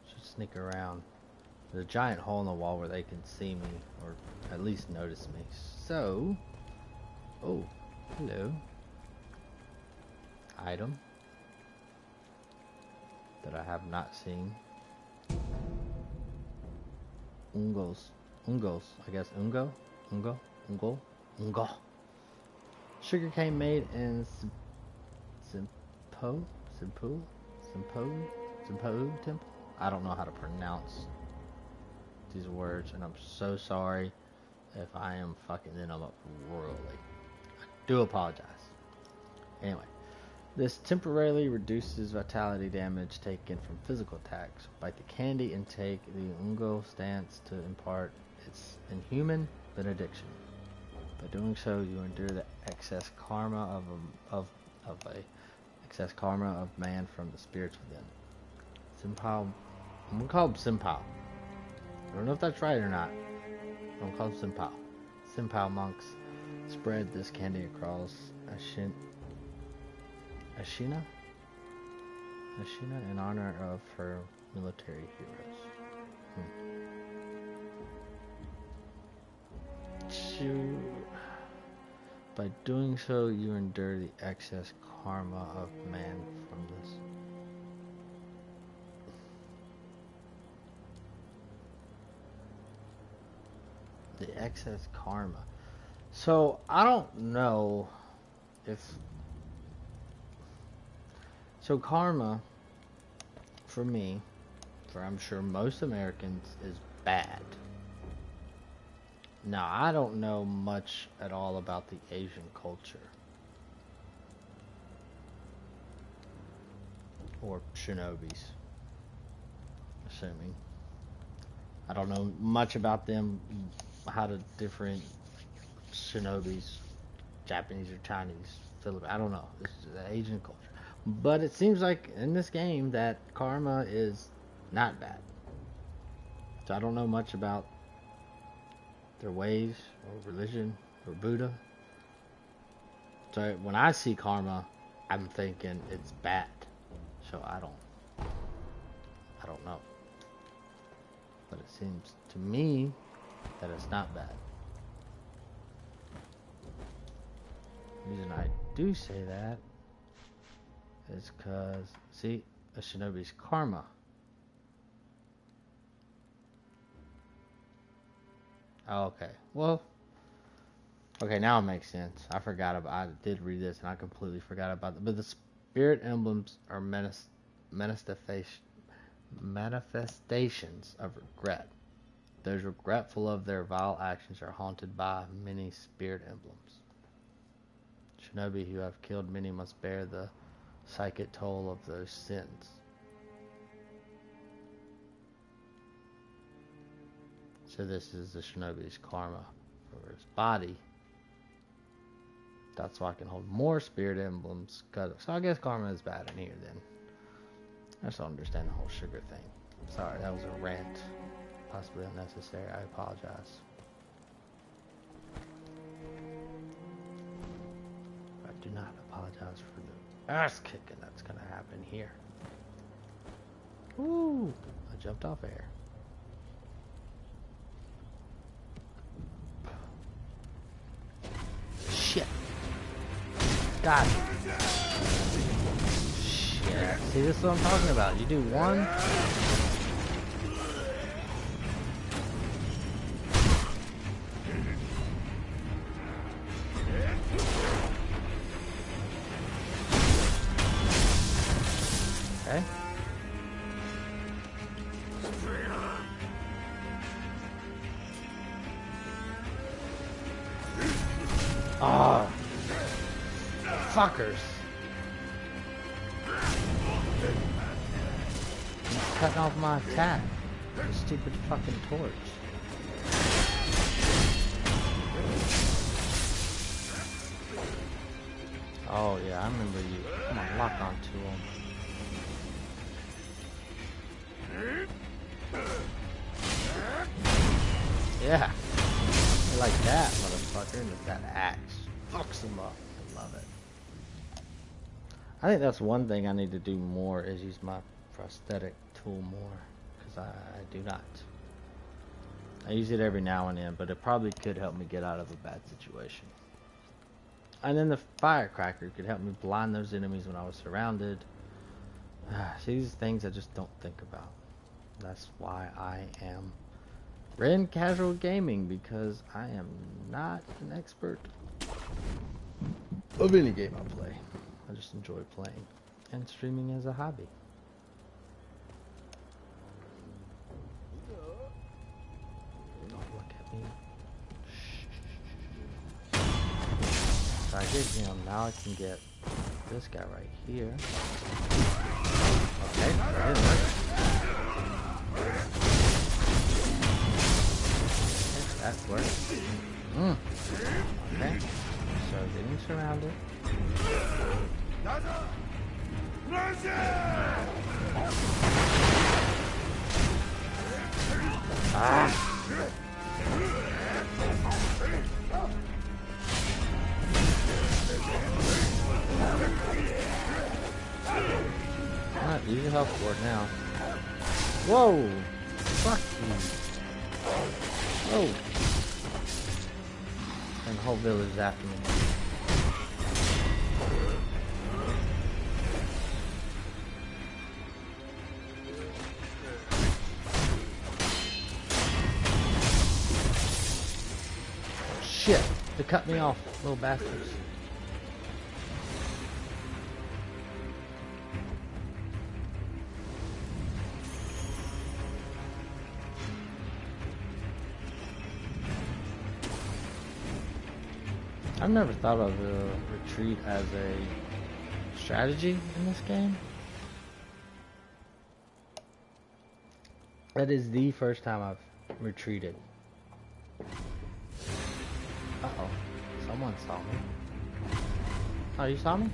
Should sneak around. There's a giant hole in the wall where they can see me, or at least notice me. So, oh, hello. Item that I have not seen. Ungos, I guess ungo. Sugarcane made in Simpo Temple. I don't know how to pronounce these words, and I'm so sorry if I am fucking them up royally. I do apologize. Anyway, this temporarily reduces vitality damage taken from physical attacks. Bite the candy and take the Ungo stance to impart its inhuman benediction. By doing so, you endure the excess karma of man from the spirits within. Simpao, I'm gonna call him Simpao. I don't know if that's right or not. I'm gonna call him Simpao. Simpao monks spread this candy across Ashina in honor of her military heroes. By doing so, you endure the excess karma of man from this. The excess karma. So, I don't know if... So, karma, for me, for I'm sure most Americans, is bad. Now, I don't know much at all about the Asian culture. Or shinobis. Assuming. I don't know much about them, how to different shinobis, Japanese or Chinese, Philippines. I don't know. This is the Asian culture. But it seems like in this game that karma is not bad. So I don't know much about their ways or religion or Buddha. So when I see karma, I'm thinking it's bad. So I don't know. But it seems to me that it's not bad. The reason I do say that is because, see, a shinobi's karma. Oh, okay. Well, okay, now it makes sense. I did read this and I completely forgot about it. But the spirit emblems are manifestations of regret. Those regretful of their vile actions are haunted by many spirit emblems. Shinobi who have killed many must bear the psychic toll of those sins. So this is the shinobi's karma for his body. That's why I can hold more spirit emblems. So I guess karma is bad in here then. I just don't understand the whole sugar thing. Sorry, that was a rant. Possibly unnecessary. I apologize. I do not apologize for the ass kicking that's going to happen here. Woo! I jumped off air. Shit. God. Shit. See, this is what I'm talking about. You do one. Okay. Fuckers. He's cutting off my attack. The stupid fucking torch. Oh yeah, I remember you. Come on, lock onto him. Yeah. I like that, motherfucker. And with that axe. Fucks him up. I love it. I think that's one thing I need to do more is use my prosthetic tool more. Because I do not. I use it every now and then, but it probably could help me get out of a bad situation. And then the firecracker could help me blind those enemies when I was surrounded. See, these things I just don't think about. That's why I am Reyn Casual Gaming, because I am not an expert of any game I play. I just enjoy playing and streaming as a hobby. Don't look at me. So I get him. Now I can get this guy right here. Okay, that didn't work. That works. Okay. So getting surrounded. Ah! Alright, use your health for it now. Whoa! Fuck you. Oh! And the whole village is after me. Shit! They cut me off, little bastards. I've never thought of a retreat as a strategy in this game. That is the first time I've retreated. Uh-oh. Someone saw me. Oh, you saw me?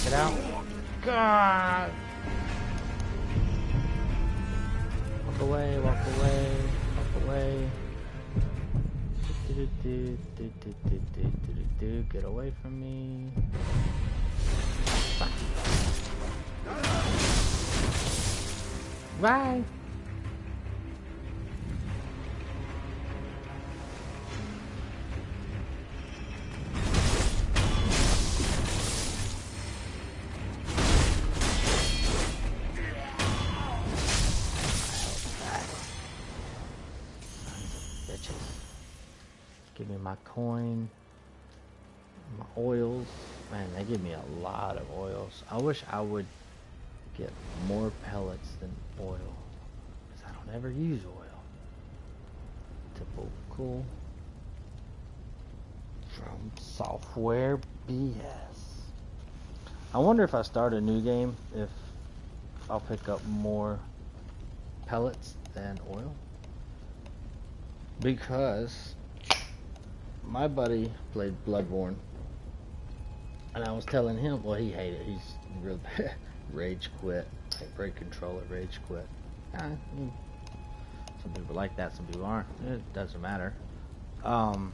Get out. God! Walk away, walk away, walk away. Get away from me. Bye! Give me my coin, my oils. Man, they give me a lot of oils. I wish I would get more pellets than oil, because I don't ever use oil. Typical from software BS. I wonder if I start a new game, if I'll pick up more pellets than oil. Because my buddy played Bloodborne, and I was telling him, well, he hated it. He's real bad. Rage quit. Like, break controller, rage quit. Some people like that, some people aren't. It doesn't matter. But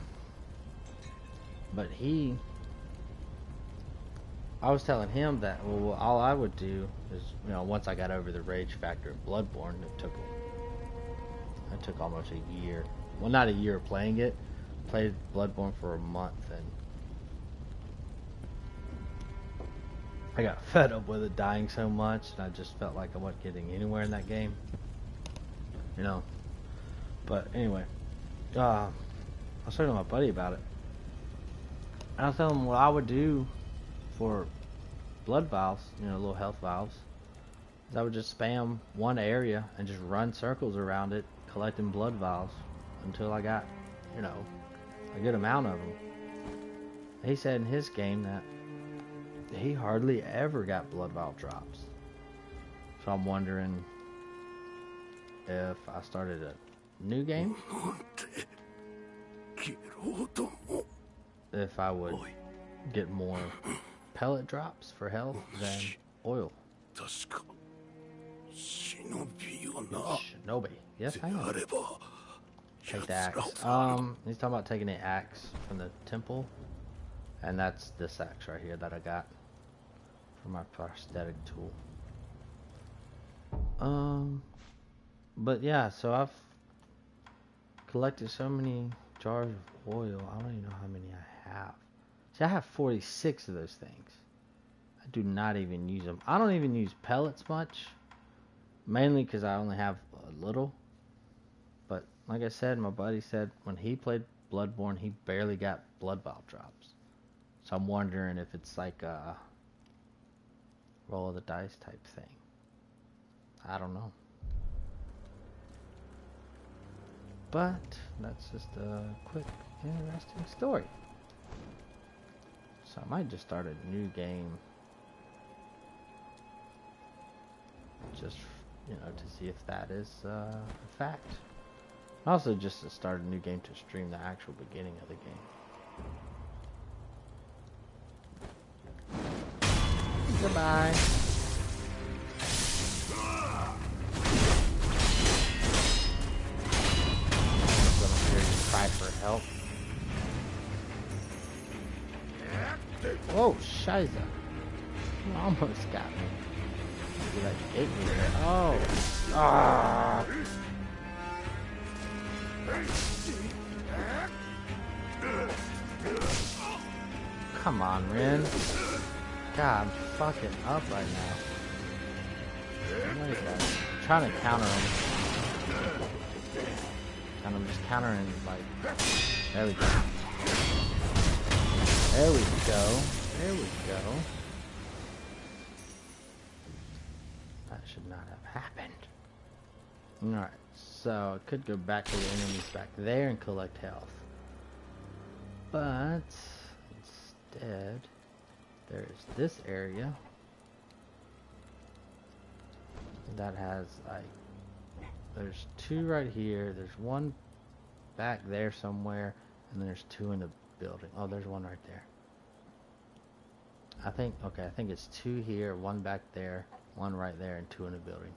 I was telling him that, well, all I would do is, once I got over the rage factor of Bloodborne, it took almost a year. Well, not a year of playing it. Played Bloodborne for a month, and I got fed up with it dying so much, and I just felt like I wasn't getting anywhere in that game. But anyway, I was talking to my buddy about it, I was telling him what I would do for blood vials, you know, little health vials, is I would just spam one area and just run circles around it, collecting blood vials until I got, you know, a good amount of them. He said in his game that he hardly ever got blood vial drops. So I'm wondering if I started a new game, if I would get more pellet drops for health than oil. Shinobi. Yes, I am. Take the axe. He's talking about taking the axe from the temple. And that's this axe right here that I got for my prosthetic tool. But yeah, so I've collected so many jars of oil. I don't even know how many I have. See, I have 46 of those things. I do not even use them. I don't even use pellets much. Mainly because I only have a little. But like I said, my buddy said when he played Bloodborne, he barely got blood vial drops. So I'm wondering if it's like a roll of the dice type thing. I don't know. But that's just a quick, interesting story. So I might just start a new game. Just, you know, to see if that is a fact. Also just to start a new game to stream the actual beginning of the game. Goodbye. Cry for help. Whoa, Shiza. You almost got me. You like ate me there. Oh. Ah. Come on, Reyn. God, I'm fucking up right now. What is that? I'm trying to counter him. And I'm just countering, like, there we go. There we go. There we go. That should not have happened. Alright, so I could go back to the enemies back there and collect health. But instead, there's this area that has, like, there's two right here, there's one back there somewhere, and then there's two in the building. Oh, there's one right there. I think it's two here, one back there, one right there, and two in the building.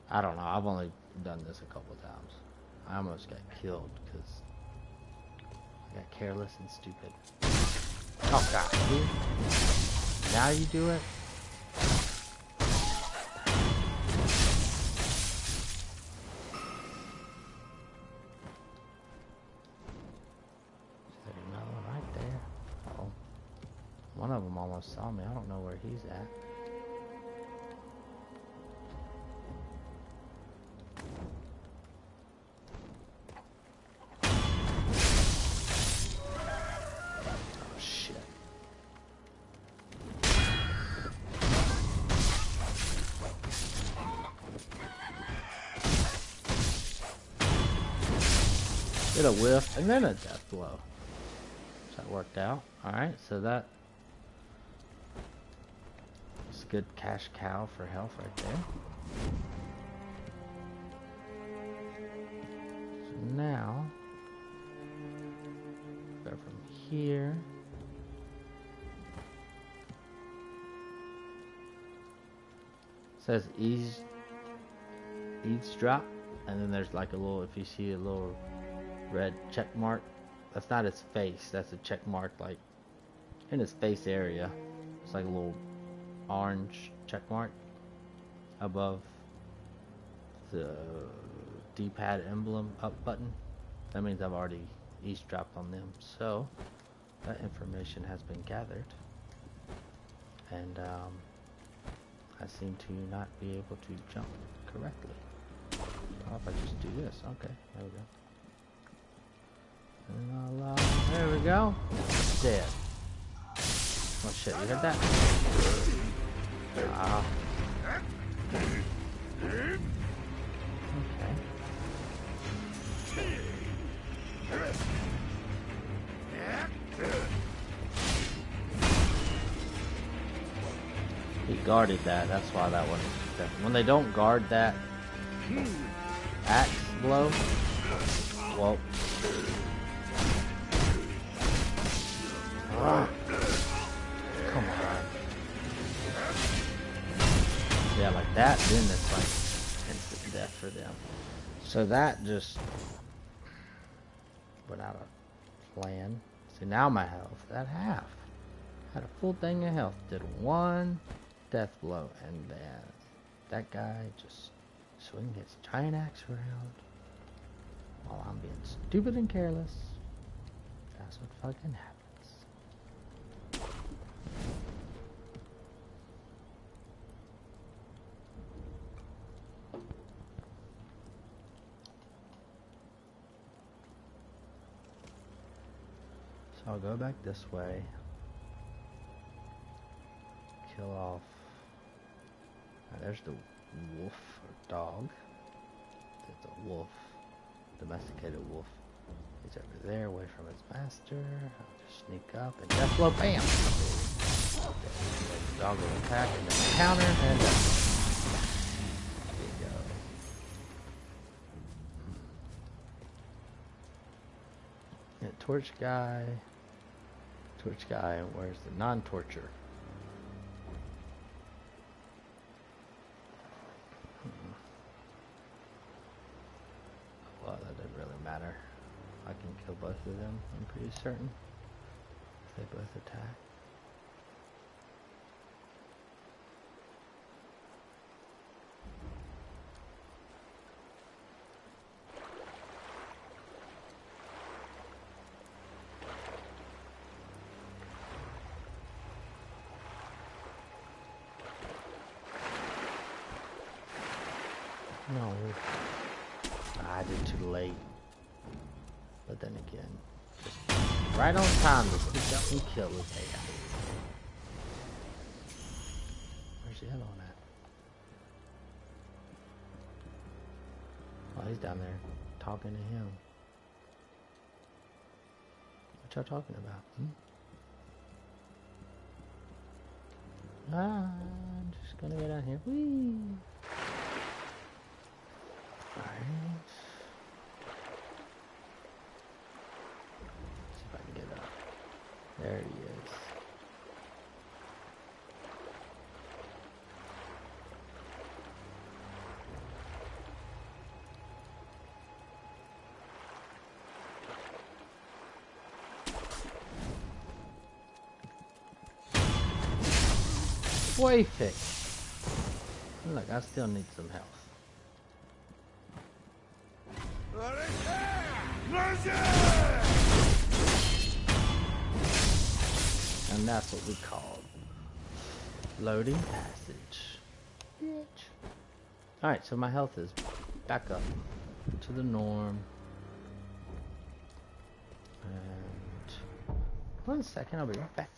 I don't know, I've only done this a couple times. I almost got killed because I got careless and stupid. Oh god, dude. Now you do it? There's another one right there. Uh-oh. One of them almost saw me. I don't know where he's at. Get a whiff and then a death blow. So that worked out. Alright, so that is a good cash cow for health right there. So now, go from here. It says eavesdrop, and then there's like a little, if you see a little red check mark, that's not his face, that's a check mark like in his face area. It's like a little orange check mark above the D-pad emblem up button. That means I've already eavesdropped on them. So that information has been gathered, and I seem to not be able to jump correctly. Oh, if I just do this, okay, there we go. There we go. dead. Oh shit, you heard that? Ah. Okay. He guarded that, that's why that one. When they don't guard that axe blow, well. Come on. Yeah, like that, then it's like instant death for them. So that just went out of plan. See, now my health at half. Had a full thing of health. Did one death blow, and then that guy just swing his giant axe around while I'm being stupid and careless. That's what fucking happens. So I'll go back this way. Kill off. Now there's the wolf or dog. There's a wolf. Domesticated wolf. He's over there, away from his master. I'll just sneak up and death blow, bam! The dog will attack and then counter and there you go. Yeah, torch guy. Torch guy, where's the non-torture? Well, that doesn't really matter. I can kill both of them, I'm pretty certain. They both attack. No, I did too late. But then again, just right on time to sneak up and kill his ass. Where's the other one at? Oh, he's down there talking to him. What y'all talking about? I'm just gonna go down here. Whee! Alright. See if I can get up. There he is. Boy fix. Look, I still need some health. And that's what we call loading passage. Bitch. Alright, so my health is back up to the norm. And 1 second, I'll be right back.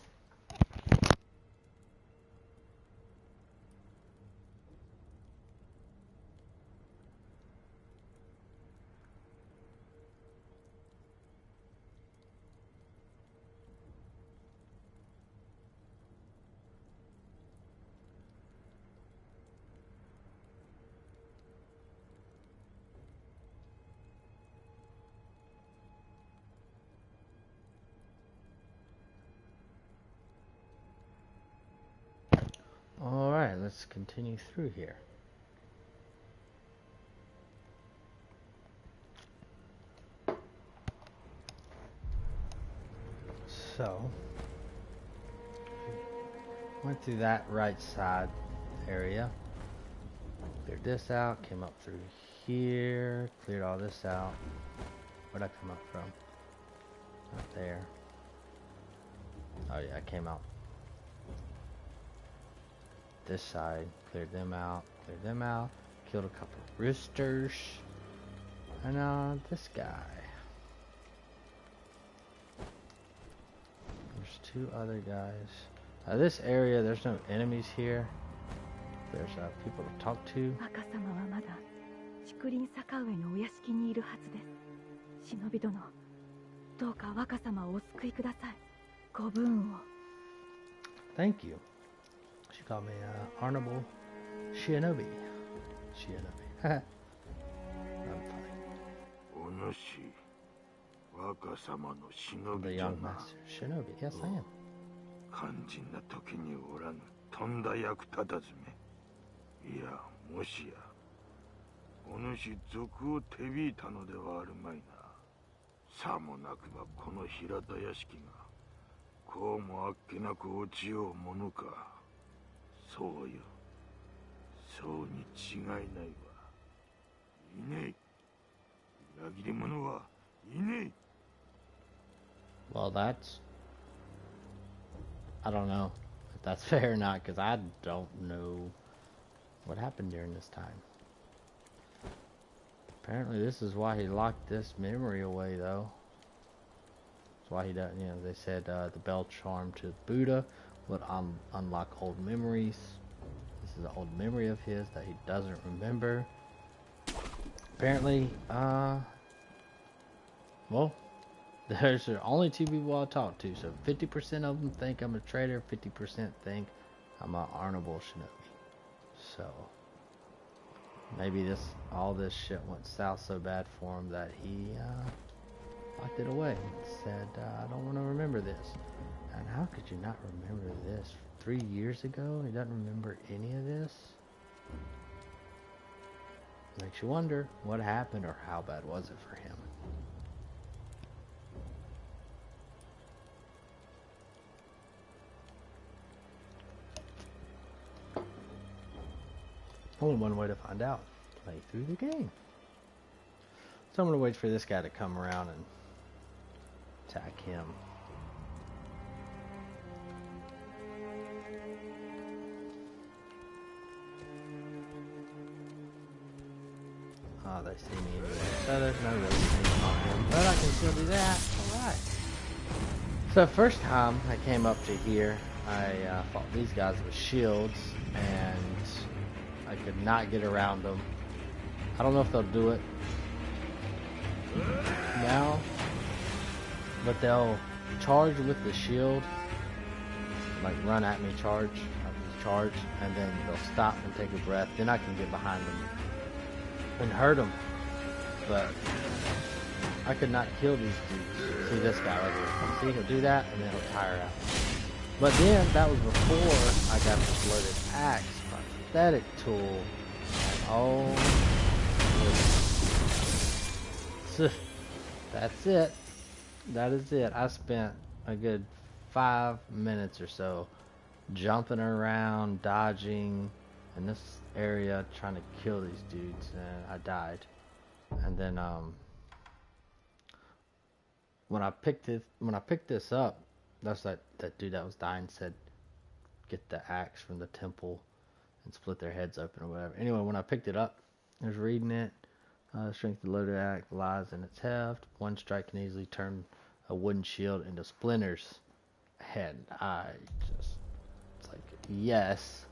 Alright, let's continue through here. So, went through that right side area, cleared this out, came up through here, cleared all this out. Where'd I come up from? Not there. Oh yeah, I came out this side, cleared them out, killed a couple of roosters, and this guy. 2 other guys. This area, there's no enemies here. There's people to talk to. 若様はまだ竹林坂上のお屋敷にいるはずです。忍び殿、どうか若様をお救いください。ご武運を。Thank you. She called me Honorable Shinobi. I'm funny. お主、若様の忍 The びじゃ young な。 master Shinobi. Yes, I am. 肝心な時におらぬとんだ役立たずめ。いや、もしやお主賊を手引いたのではあるまいな。さもなくばこの平田屋敷がこうもあっけなく落ちようものか。そうよ、そうに違いないわ。いねえ、裏切り者はいねえ。 Well, that's... I don't know if that's fair or not, because I don't know what happened during this time. Apparently this is why he locked this memory away, though. That's why he doesn't, you know, they said the bell charm to Buddha would unlock old memories. This is an old memory of his that he doesn't remember. Apparently, well, there's only 2 people I talk to, so 50% of them think I'm a traitor, 50% think I'm an honorable shinobi. So maybe all this shit went south so bad for him that he locked it away and said, I don't want to remember this. And how could you not remember this? 3 years ago, he doesn't remember any of this? Makes you wonder what happened or how bad was it for him. Only one way to find out. Play through the game. So I'm going to wait for this guy to come around and attack him. Oh, they see me anyway. So there's no really thing on him. But I can still do that. Alright. So first time I came up to here, I fought these guys with shields. And I could not get around them. I don't know if they'll do it now, but they'll charge with the shield, like run at me, charge, and then they'll stop and take a breath. Then I can get behind them and hurt them. But I could not kill these dudes. See this guy right here. See, he'll do that, and then he'll tire out. But then that was before I got this loaded axe. Pathetic tool. And oh, that's it. That is it. I spent a good 5 minutes or so jumping around, dodging in this area, trying to kill these dudes, and I died. And then when I picked this up, that's that dude that was dying said, get the axe from the temple and split their heads open or whatever. Anyway, when I picked it up, I was reading it. Strength of the loaded axe lies in its heft. One strike can easily turn a wooden shield into splinters. And I just, it's like, yes.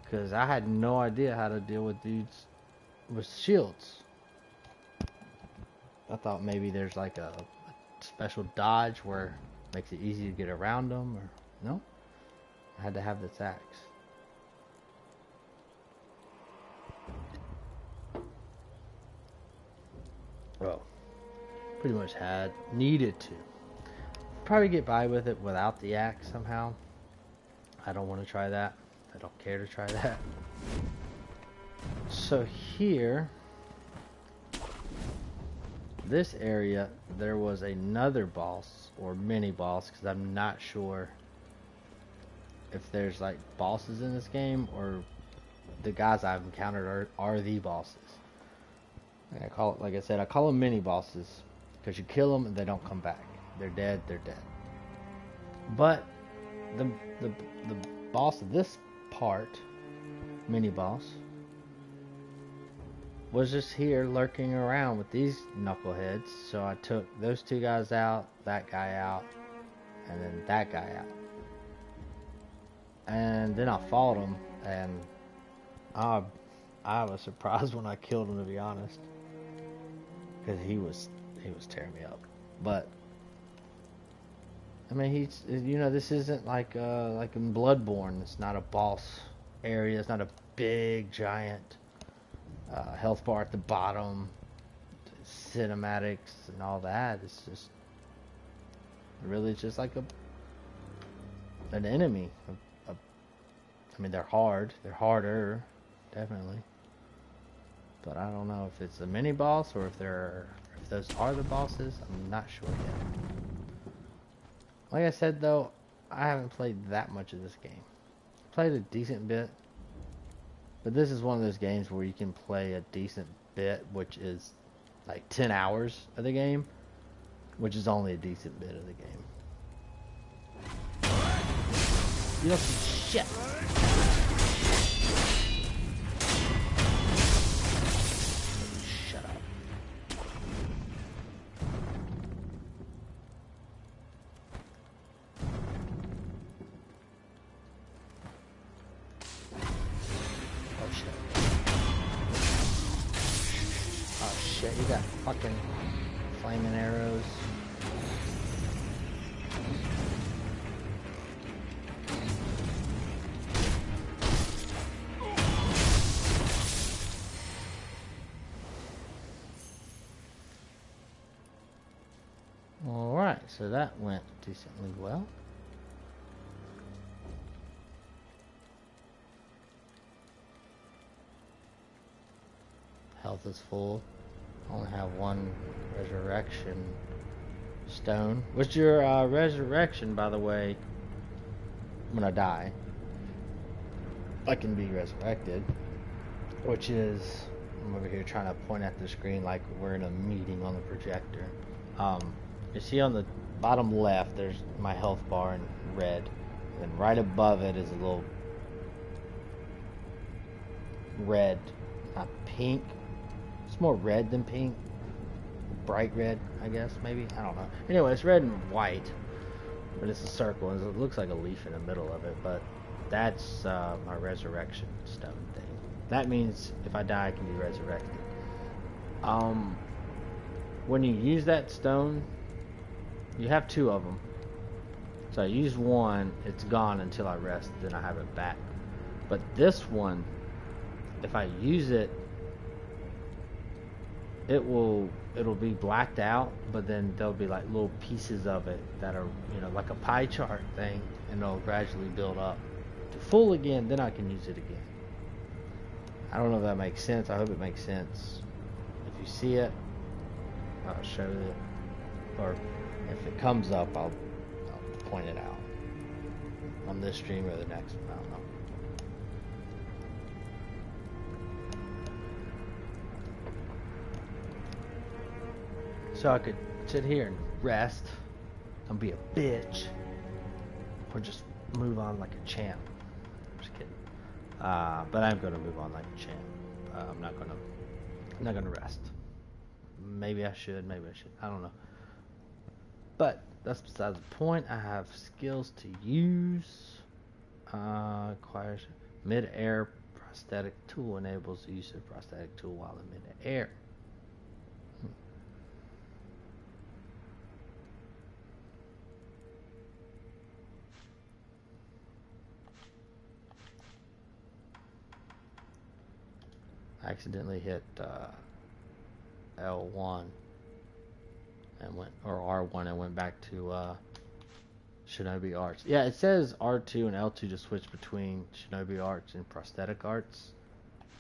Because I had no idea how to deal with dudes with shields. I thought maybe there's like a special dodge where it makes it easy to get around them, or no. I had to have this axe. Well, pretty much needed to. Probably get by with it without the axe somehow. I don't want to try that. I don't care to try that. So here, this area, there was another boss or mini boss, because I'm not sure if there's like bosses in this game or the guys I've encountered are the bosses. And I call it, like I said, I call them mini bosses because you kill them and they don't come back. They're dead. But the boss of this part, mini boss, was just here lurking around with these knuckleheads. So I took those 2 guys out, that guy out, and then that guy out. And then I fought him, and I was surprised when I killed him, to be honest, because he was tearing me up. But I mean, he's, you know, this isn't like in Bloodborne. It's not a boss area. It's not a big giant health bar at the bottom, cinematics and all that. It's just really just like an enemy. I mean, they're hard. They're harder, definitely. But I don't know if it's a mini boss or if those are the bosses. I'm not sure yet. Like I said, though, I haven't played that much of this game. Played a decent bit, but this is one of those games where you can play a decent bit, which is like 10 hours of the game, which is only a decent bit of the game. You don't see shit. Shut up. Oh shit. Oh shit, you got fucking flaming arrows. Alright, so that went decently well. Health is full. I only have one resurrection stone. What's your resurrection, by the way? When I die, I can be resurrected, which is, I'm over here trying to point at the screen like we're in a meeting on the projector. You see on the bottom left, there's my health bar in red, and then right above it is a little red, not pink. It's more red than pink. Bright red, I guess, maybe. I don't know. Anyway, it's red and white, but it's a circle, and it looks like a leaf in the middle of it, but that's my resurrection stone thing. That means if I die, I can be resurrected. When you use that stone, you have two of them. So I use one, it's gone until I rest, then I have it back. But this one, if I use it, it'll be blacked out, but then there'll be like little pieces of it that are, you know, like a pie chart thing, and it'll gradually build up to full again, then I can use it again. I don't know if that makes sense. I hope it makes sense. If you see it, I'll show it, or if it comes up, I'll point it out on this stream or the next one. I don't know. So I could sit here and rest and be a bitch, or just move on like a champ. I'm just kidding. But I'm gonna move on like a champ. I'm not gonna rest. Maybe I should. Maybe I should. I don't know. But that's besides the point. I have skills to use. Acquires mid-air prosthetic tool, enables the use of prosthetic tool while in mid-air. I accidentally hit L1 and went, or R1 and went back to Shinobi Arts. Yeah, it says R2 and L2 to switch between Shinobi Arts and prosthetic arts,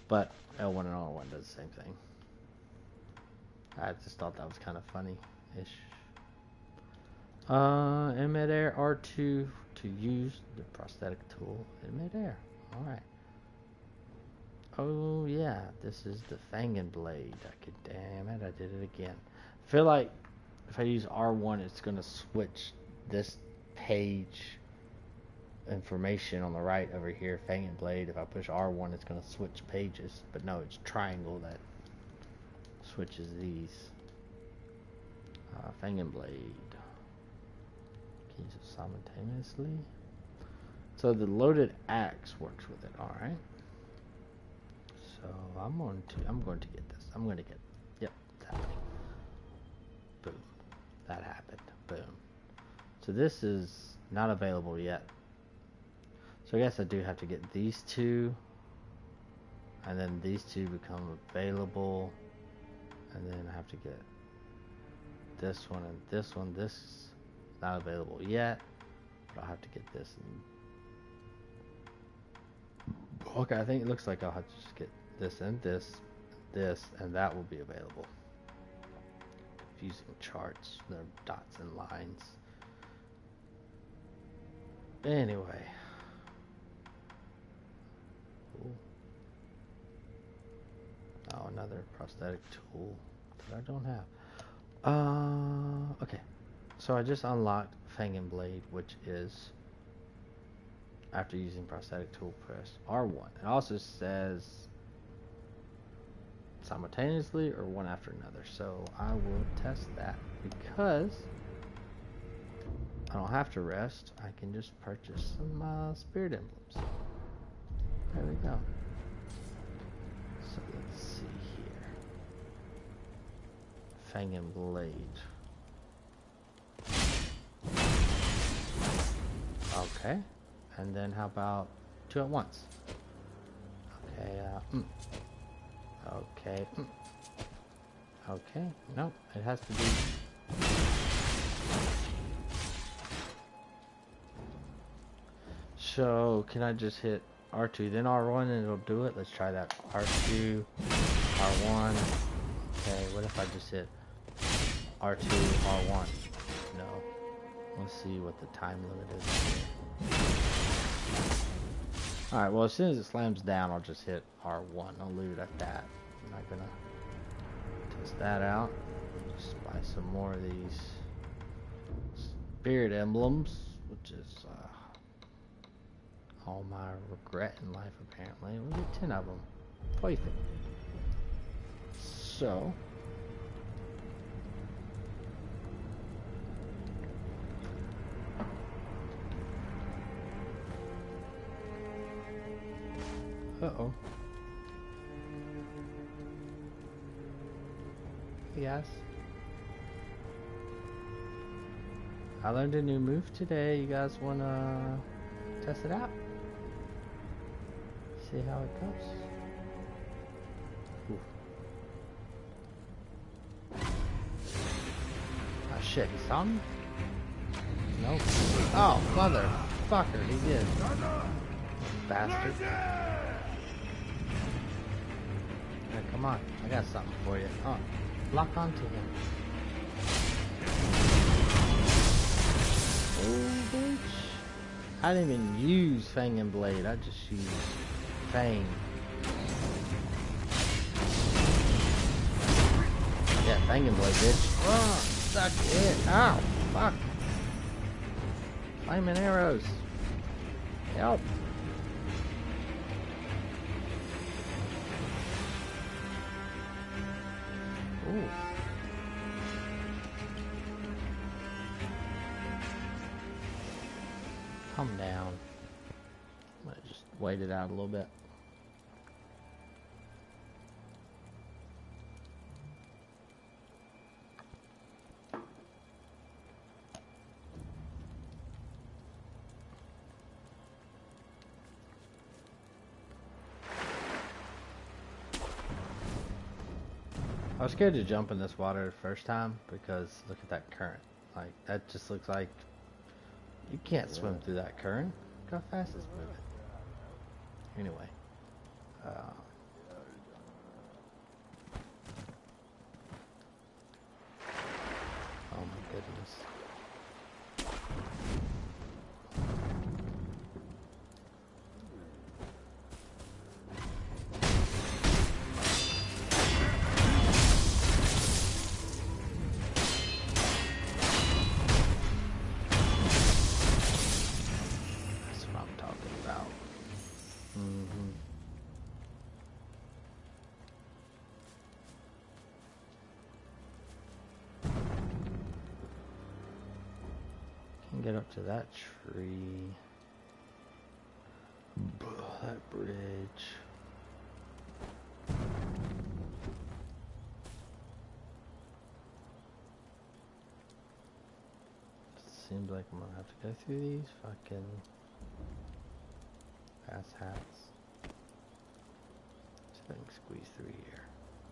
but L1 and R1 does the same thing. I just thought that was kind of funny-ish. In mid-air, R2 to use the prosthetic tool in mid-air. Alright. Oh yeah, this is the Fangin Blade. Damn it, I did it again. I feel like if I use R1, it's gonna switch this page information on the right over here, Fangin Blade. If I push R1, it's gonna switch pages. But no, it's triangle that switches these. Fangin Blade. Can use it simultaneously. So the loaded axe works with it. All right. So I'm going to get this. I'm going to get. Yep, it's happening. Boom. That happened. Boom. So this is not available yet. So I guess I do have to get these two, and then these two become available, and then I have to get this one and this one. This is not available yet, but I'll have to get this. And okay, I think it looks like I'll have to just get this and this, and that will be available. Using charts, they're dots and lines. Anyway. Cool. Oh, another prosthetic tool that I don't have. Okay. So I just unlocked Fang and Blade, which is after using prosthetic tool, press R1. It also says simultaneously or one after another. So I will test that because I don't have to rest. I can just purchase some spirit emblems. There we go. So let's see here. Fang and Blade. Okay. And then how about two at once? Okay, Okay. Okay. No, it has to be. So, can I just hit R2, then R1, and it'll do it? Let's try that. R2, R1. Okay, what if I just hit R2, R1? No. Let's see what the time limit is here. Alright, well, as soon as it slams down, I'll just hit R1. I'll leave it at that. I'm not gonna test that out. Just buy some more of these spirit emblems, which is all my regret in life, apparently. We'll get 10 of them. What do you think? So, uh-oh. Hey guys. I learned a new move today. You guys wanna test it out? See how it goes. Ooh. Oh shit, he saw me? Nope. Oh, motherfucker, he did. Bastard. Hey, come on, I got something for you. Oh, lock onto him. Oh, bitch. I didn't even use Fang and Blade, I just used Fang. Yeah, Fang and Blade, bitch. Oh, suck it. Ow, fuck. Flaming arrows. Help. Ooh. Calm down. I'm gonna just wait it out a little bit. I was scared to jump in this water the first time because look at that current. Like, that just looks like you can't swim through that current. Look how fast it's moving. Anyway. Oh my goodness. get up to that tree. That bridge. Seems like I'm gonna have to go through these fucking ass hats. See if I can squeeze through here.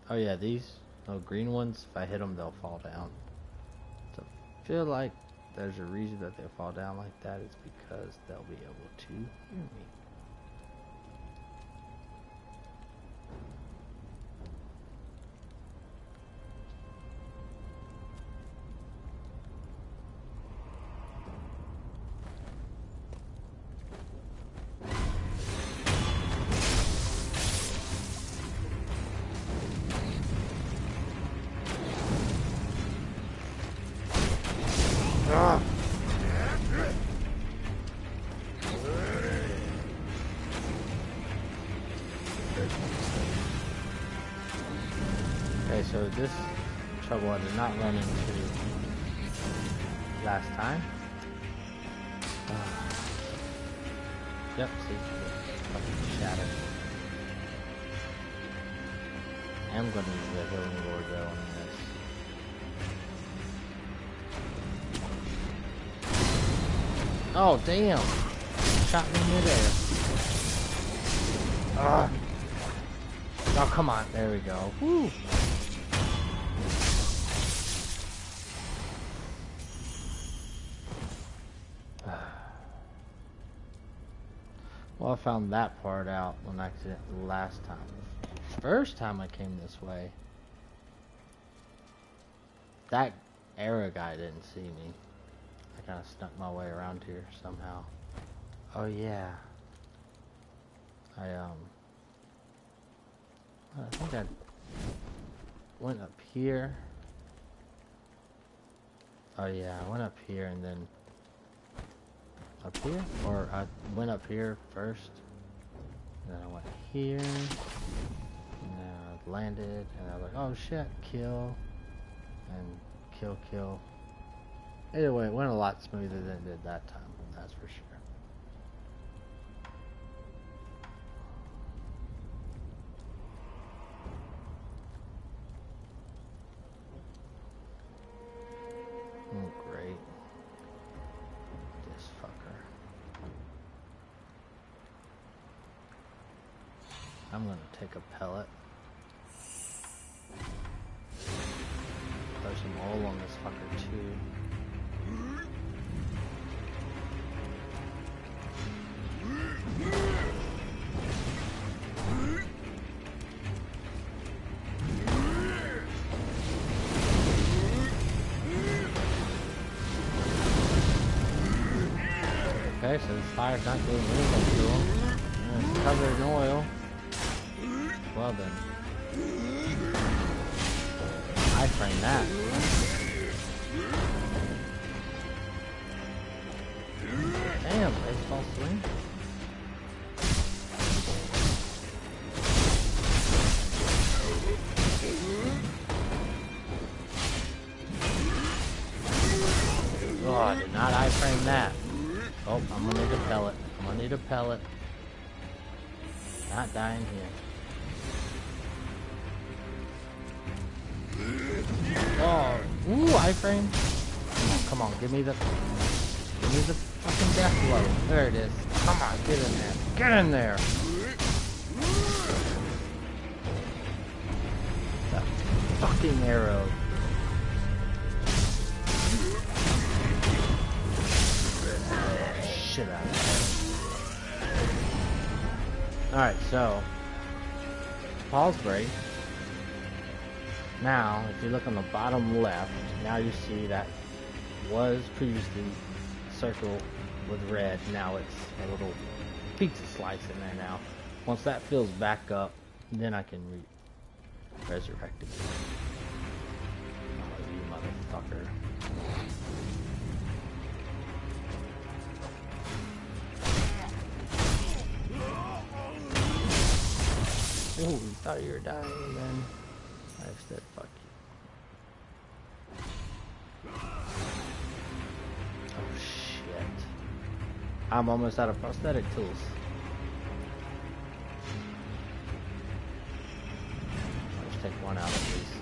Oh yeah, these green ones, if I hit them, they'll fall down. So I feel like there's a reason that they'll fall down like that. It's because they'll be able to hear me. So this trouble I did not run into last time. Yep, see, fucking shadow. I'm gonna use the healing lord though on this. Oh damn! Shot me midair. Oh come on, there we go. Woo! Well, I found that part out on accident last time. First time I came this way, that era guy didn't see me. I kind of snuck my way around here somehow. Oh yeah. I think I went up here. Oh yeah, I went up here and then up here? Or I went up here first, and then I went here, and then I landed, and I was like, oh shit, kill, and kill. Either way, it went a lot smoother than it did that time, that's for sure. Oh, great. This fucker. I'm gonna take a pellet. Throw some oil on this fucker too. Okay, so the fire's not doing anything to him. It's covered in oil. Well then. I frame that. Damn, baseball swing. Oh, I did not iframe that. Oh, I'm gonna need a pellet. I'm gonna need a pellet. Not dying here. Oh, ooh, iframe. Come on, give me the fucking death blow. There it is. Come on, get in there. Get in there. That fucking arrow. Shit out of there. Alright, so pause break. Now, if you look on the bottom left, now you see that was previously circle with red. Now it's a little pizza slice in there now. Once that fills back up, then I can resurrect it. Oh, you motherfucker. Oh, you thought you were dying, and then I said, fuck you. Oh, shit. I'm almost out of prosthetic tools. Let's take one out at least.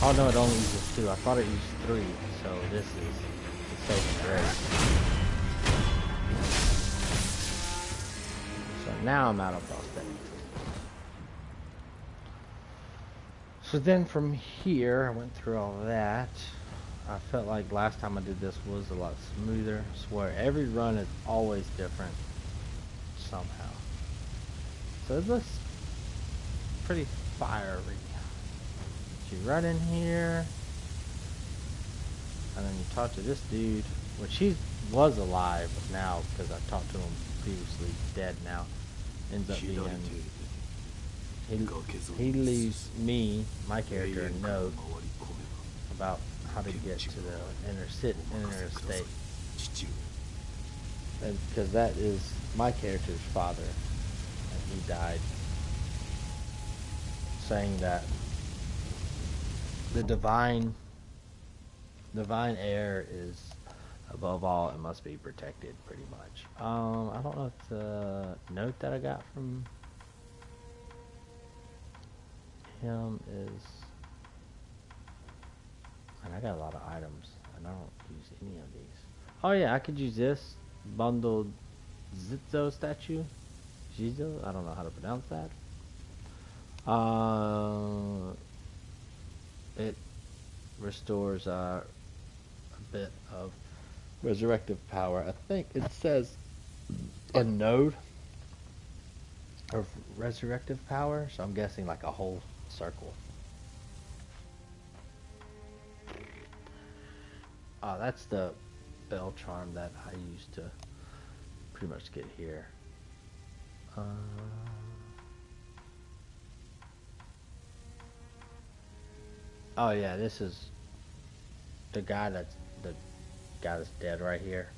Oh no, it only uses 2. I thought it used 3, so this is saving grace. So now I'm out of prosthetic tools. So then from here, I went through all that. I felt like last time I did this was a lot smoother. I swear, every run is always different somehow. So it looks pretty fiery. You run in here, and then you talk to this dude, which he was alive, but now, because I talked to him previously, dead now, ends up being... He leaves me, my character, a note about how to get to the inner state. And because that is my character's father, and he died, saying that the divine air is above all and must be protected, pretty much. I don't know if the note that I got from him is, and I got a lot of items and I don't use any of these. Oh yeah, I could use this bundled Zitzo statue. Jizo, I don't know how to pronounce that. It restores a bit of resurrective power. I think it says a node of resurrective power, so I'm guessing like a whole circle. Oh, that's the bell charm that I used to pretty much get here. Oh yeah, this is the guy that's dead right here.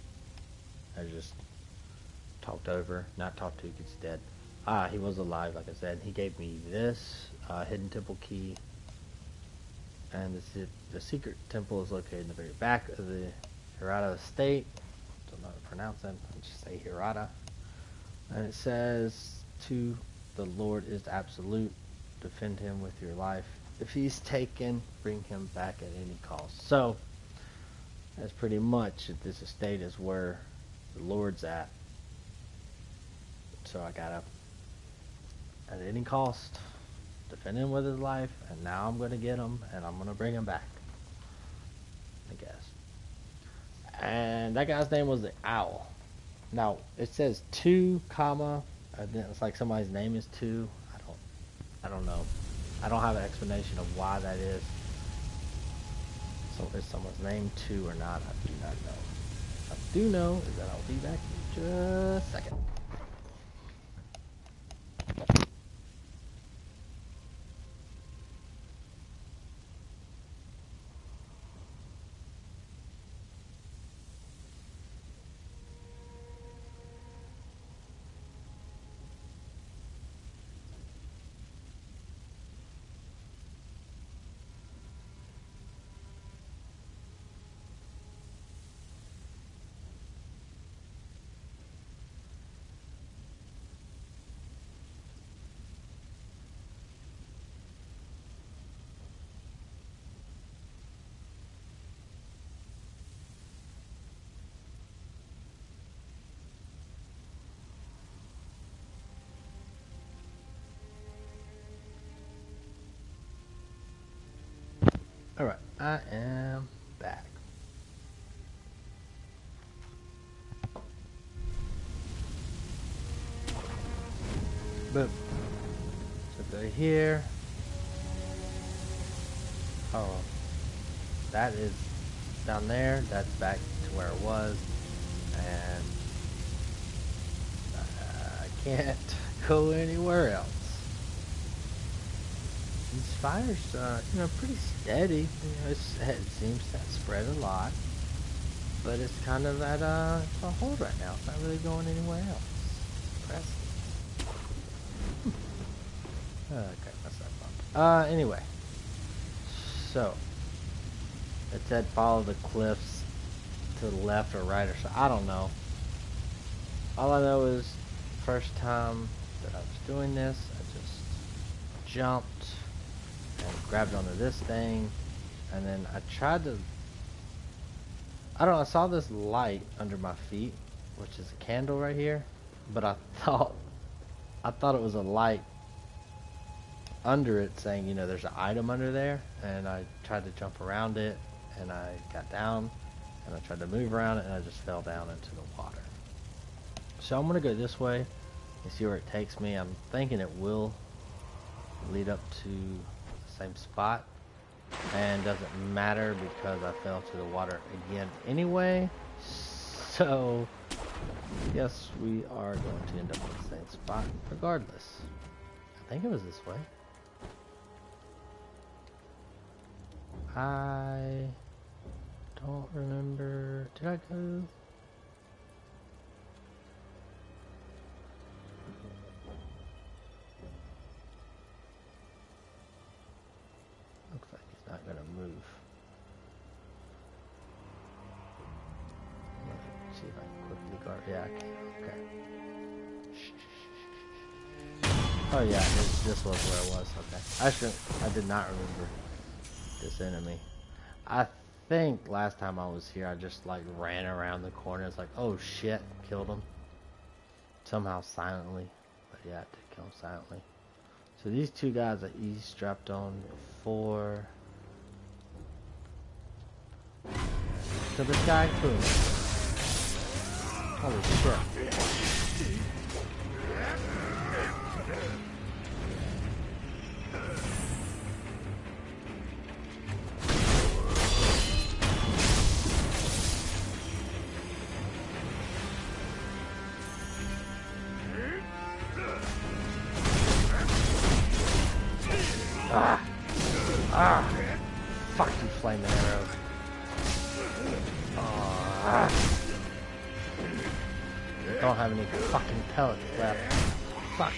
I just talked over, not talked to, he's dead. He was alive, like I said. He gave me this hidden temple key, and the secret temple is located in the very back of the Hirata estate. Don't know how to pronounce it. I'll just say Hirata. And it says, "To the Lord is absolute. Defend him with your life. If he's taken, bring him back at any cost." So that's pretty much at this estate is where the Lord's at. So I gotta, at any cost, defend him with his life, and now I'm gonna get him and I'm gonna bring him back, I guess. And that guy's name was the Owl. Now it says 2, and then it's like somebody's name is 2. I don't know. I don't have an explanation of why that is. So is someone's name 2 or not? I do not know. What I do know is that I'll be back in just a second. Alright, I am back. Boom. So go here. Oh, that is down there. That's back to where it was. And I can't go anywhere else. These fires are, pretty steady. It seems to spread a lot, but it's kind of at a hold right now. It's not really going anywhere else. It's impressive. Okay, that's not fun. Anyway, so it said follow the cliffs to the left or right or so. I don't know. All I know is, first time that I was doing this, I just jumped and grabbed onto this thing, and then I tried to, I don't know, I saw this light under my feet, which is a candle right here, but I thought it was a light under it saying, you know, there's an item under there, and I tried to jump around it, and I got down, and I tried to move around it, and I just fell down into the water. So I'm gonna go this way and see where it takes me. I'm thinking it will lead up to the same spot, and doesn't matter because I fell to the water again anyway. So yes, we are going to end up at the same spot regardless. I think it was this way. I don't remember. Did I go? Looks like he's not gonna move. Let's see if I can quickly guard. Yeah, I can. Okay. Oh yeah, this was where it was. Okay. I did not remember this enemy. I think last time I was here, I just like ran around the corner. It's like, oh shit, killed him. Somehow silently. But yeah, I did kill him silently. So these two guys I eavesdropped on before. So this guy, boom. Holy shit. Fuck you, flaming arrow. Don't have any fucking pellets left. Fuck.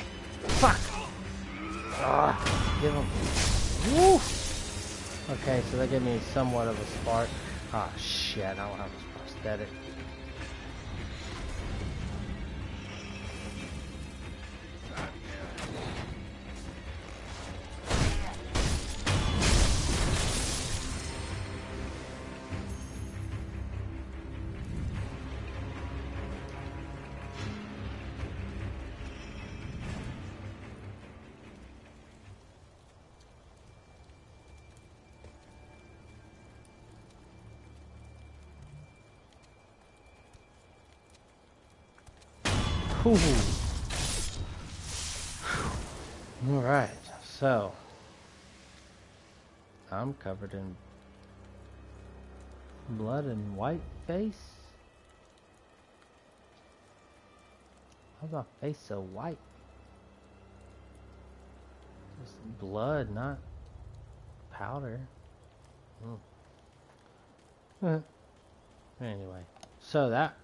Give them. Woo! Okay, so that gave me somewhat of a spark. Ah, shit, I don't have a prosthetic. Alright, so I'm covered in blood and white face. How's my face so white? Just blood, not powder. Anyway, so that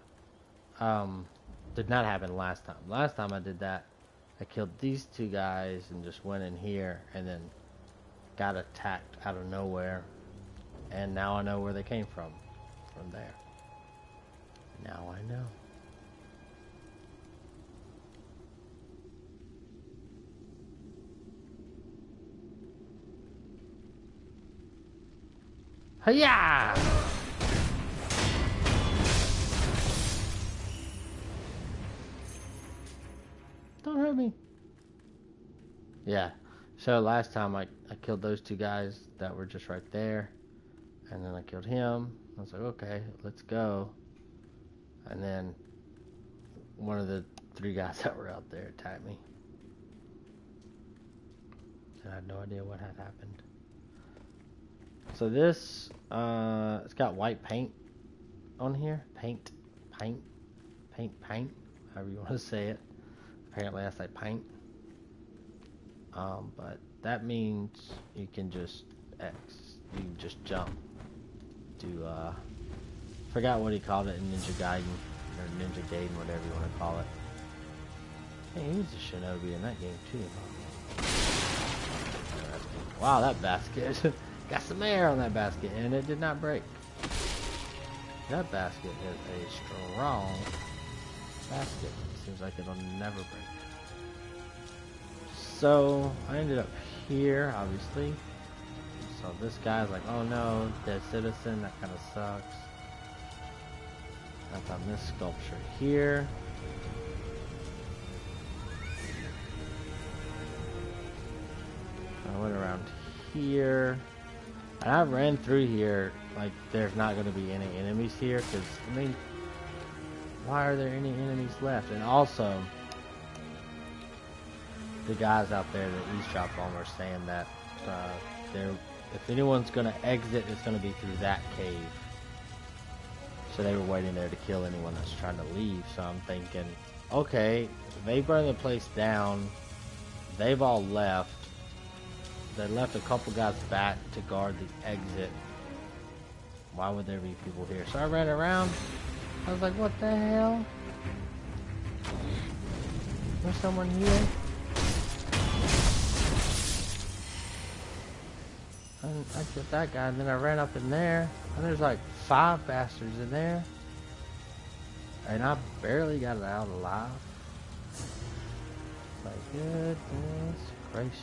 did not happen last time. Last time I did that, I killed these two guys and just went in here and then got attacked out of nowhere. And now I know where they came from there. Now I know. Hiya! Don't hurt me. Yeah. So last time I killed those two guys that were just right there. And then I killed him. I was like, okay, let's go. And then one of the three guys that were out there attacked me. And I had no idea what had happened. So this, it's got white paint on here. Paint, however you want to say it. Apparently I say paint. But that means you can just you can just jump to, forgot what he called it in Ninja Gaiden, or Ninja Gaiden, whatever you want to call it. Hey, he was a shinobi in that game too, huh? Wow, that basket. Got some air on that basket, and it did not break. That basket is a strong basket. Seems like it'll never break. So I ended up here, obviously. So this guy's like, oh no, dead citizen, that kind of sucks. I found this sculpture here. I went around here. And I ran through here like there's not going to be any enemies here, because, I mean, why are there any enemies left? And also, the guys out there that eavesdrop on are saying that if anyone's going to exit, it's going to be through that cave. So they were waiting there to kill anyone that's trying to leave. So I'm thinking, okay, they burned the place down. They've all left. They left a couple guys back to guard the exit. Why would there be people here? So I ran around. I was like, what the hell? There's someone here? And I killed that guy, and then I ran up in there, and there's like 5 bastards in there. And I barely got it out alive. Like, goodness gracious.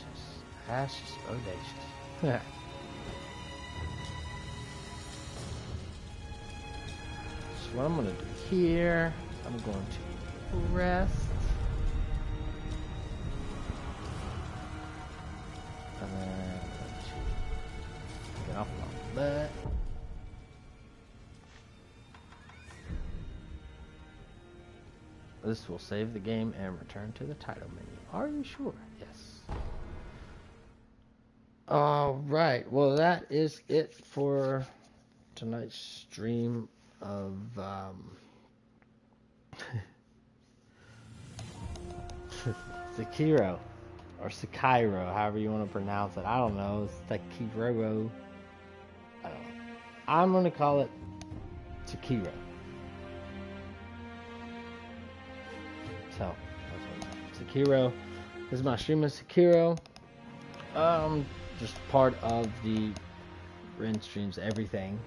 Ashes audacious. So what I'm going to do here, I'm going to rest. And then I'm going to get off my butt. This will save the game and return to the title menu. Are you sure? Yes. Alright, well that is it for tonight's stream of Sekiro, or Sekiro, however you want to pronounce it. I don't know, Sekiro. I don't know. I'm going to call it Sekiro. So, that's what Sekiro. This is my stream of Sekiro. Just part of the Reyn Streams Everything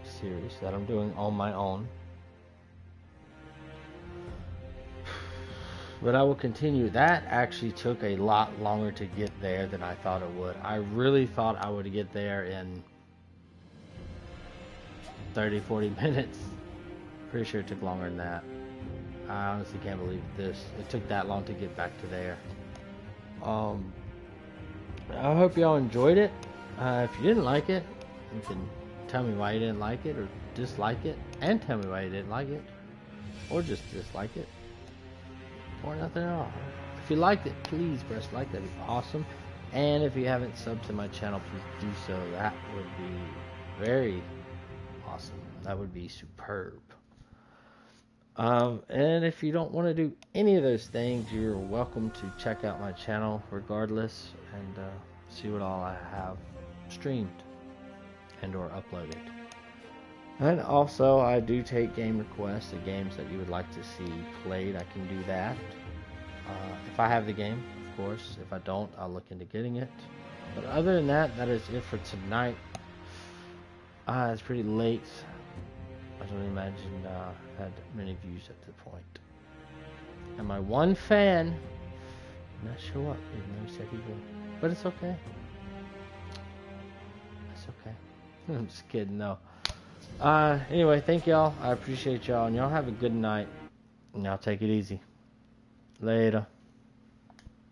series that I'm doing on my own. But I will continue. That actually took a lot longer to get there than I thought it would. I really thought I would get there in 30-40 minutes. Pretty sure it took longer than that. I honestly can't believe it took that long to get back to there. I hope y'all enjoyed it. If you didn't like it, you can tell me why you didn't like it, or dislike it, and tell me why you didn't like it, or just dislike it, or nothing at all. If you liked it, please press like. That'd be awesome. And if you haven't subbed to my channel, please do so. That would be very awesome. That would be superb. And if you don't want to do any of those things, you're welcome to check out my channel regardless, and see what all I have streamed and or uploaded. And also, I do take game requests of games that you would like to see played. I can do that. If I have the game, of course. If I don't, I'll look into getting it. But other than that, that is it for tonight. It's pretty late. I don't imagine I had many views at the point. And my one fan did not show up, even though he said he would. But it's okay. It's okay. I'm just kidding, no. Anyway, thank y'all. I appreciate y'all. And y'all have a good night. And y'all take it easy. Later.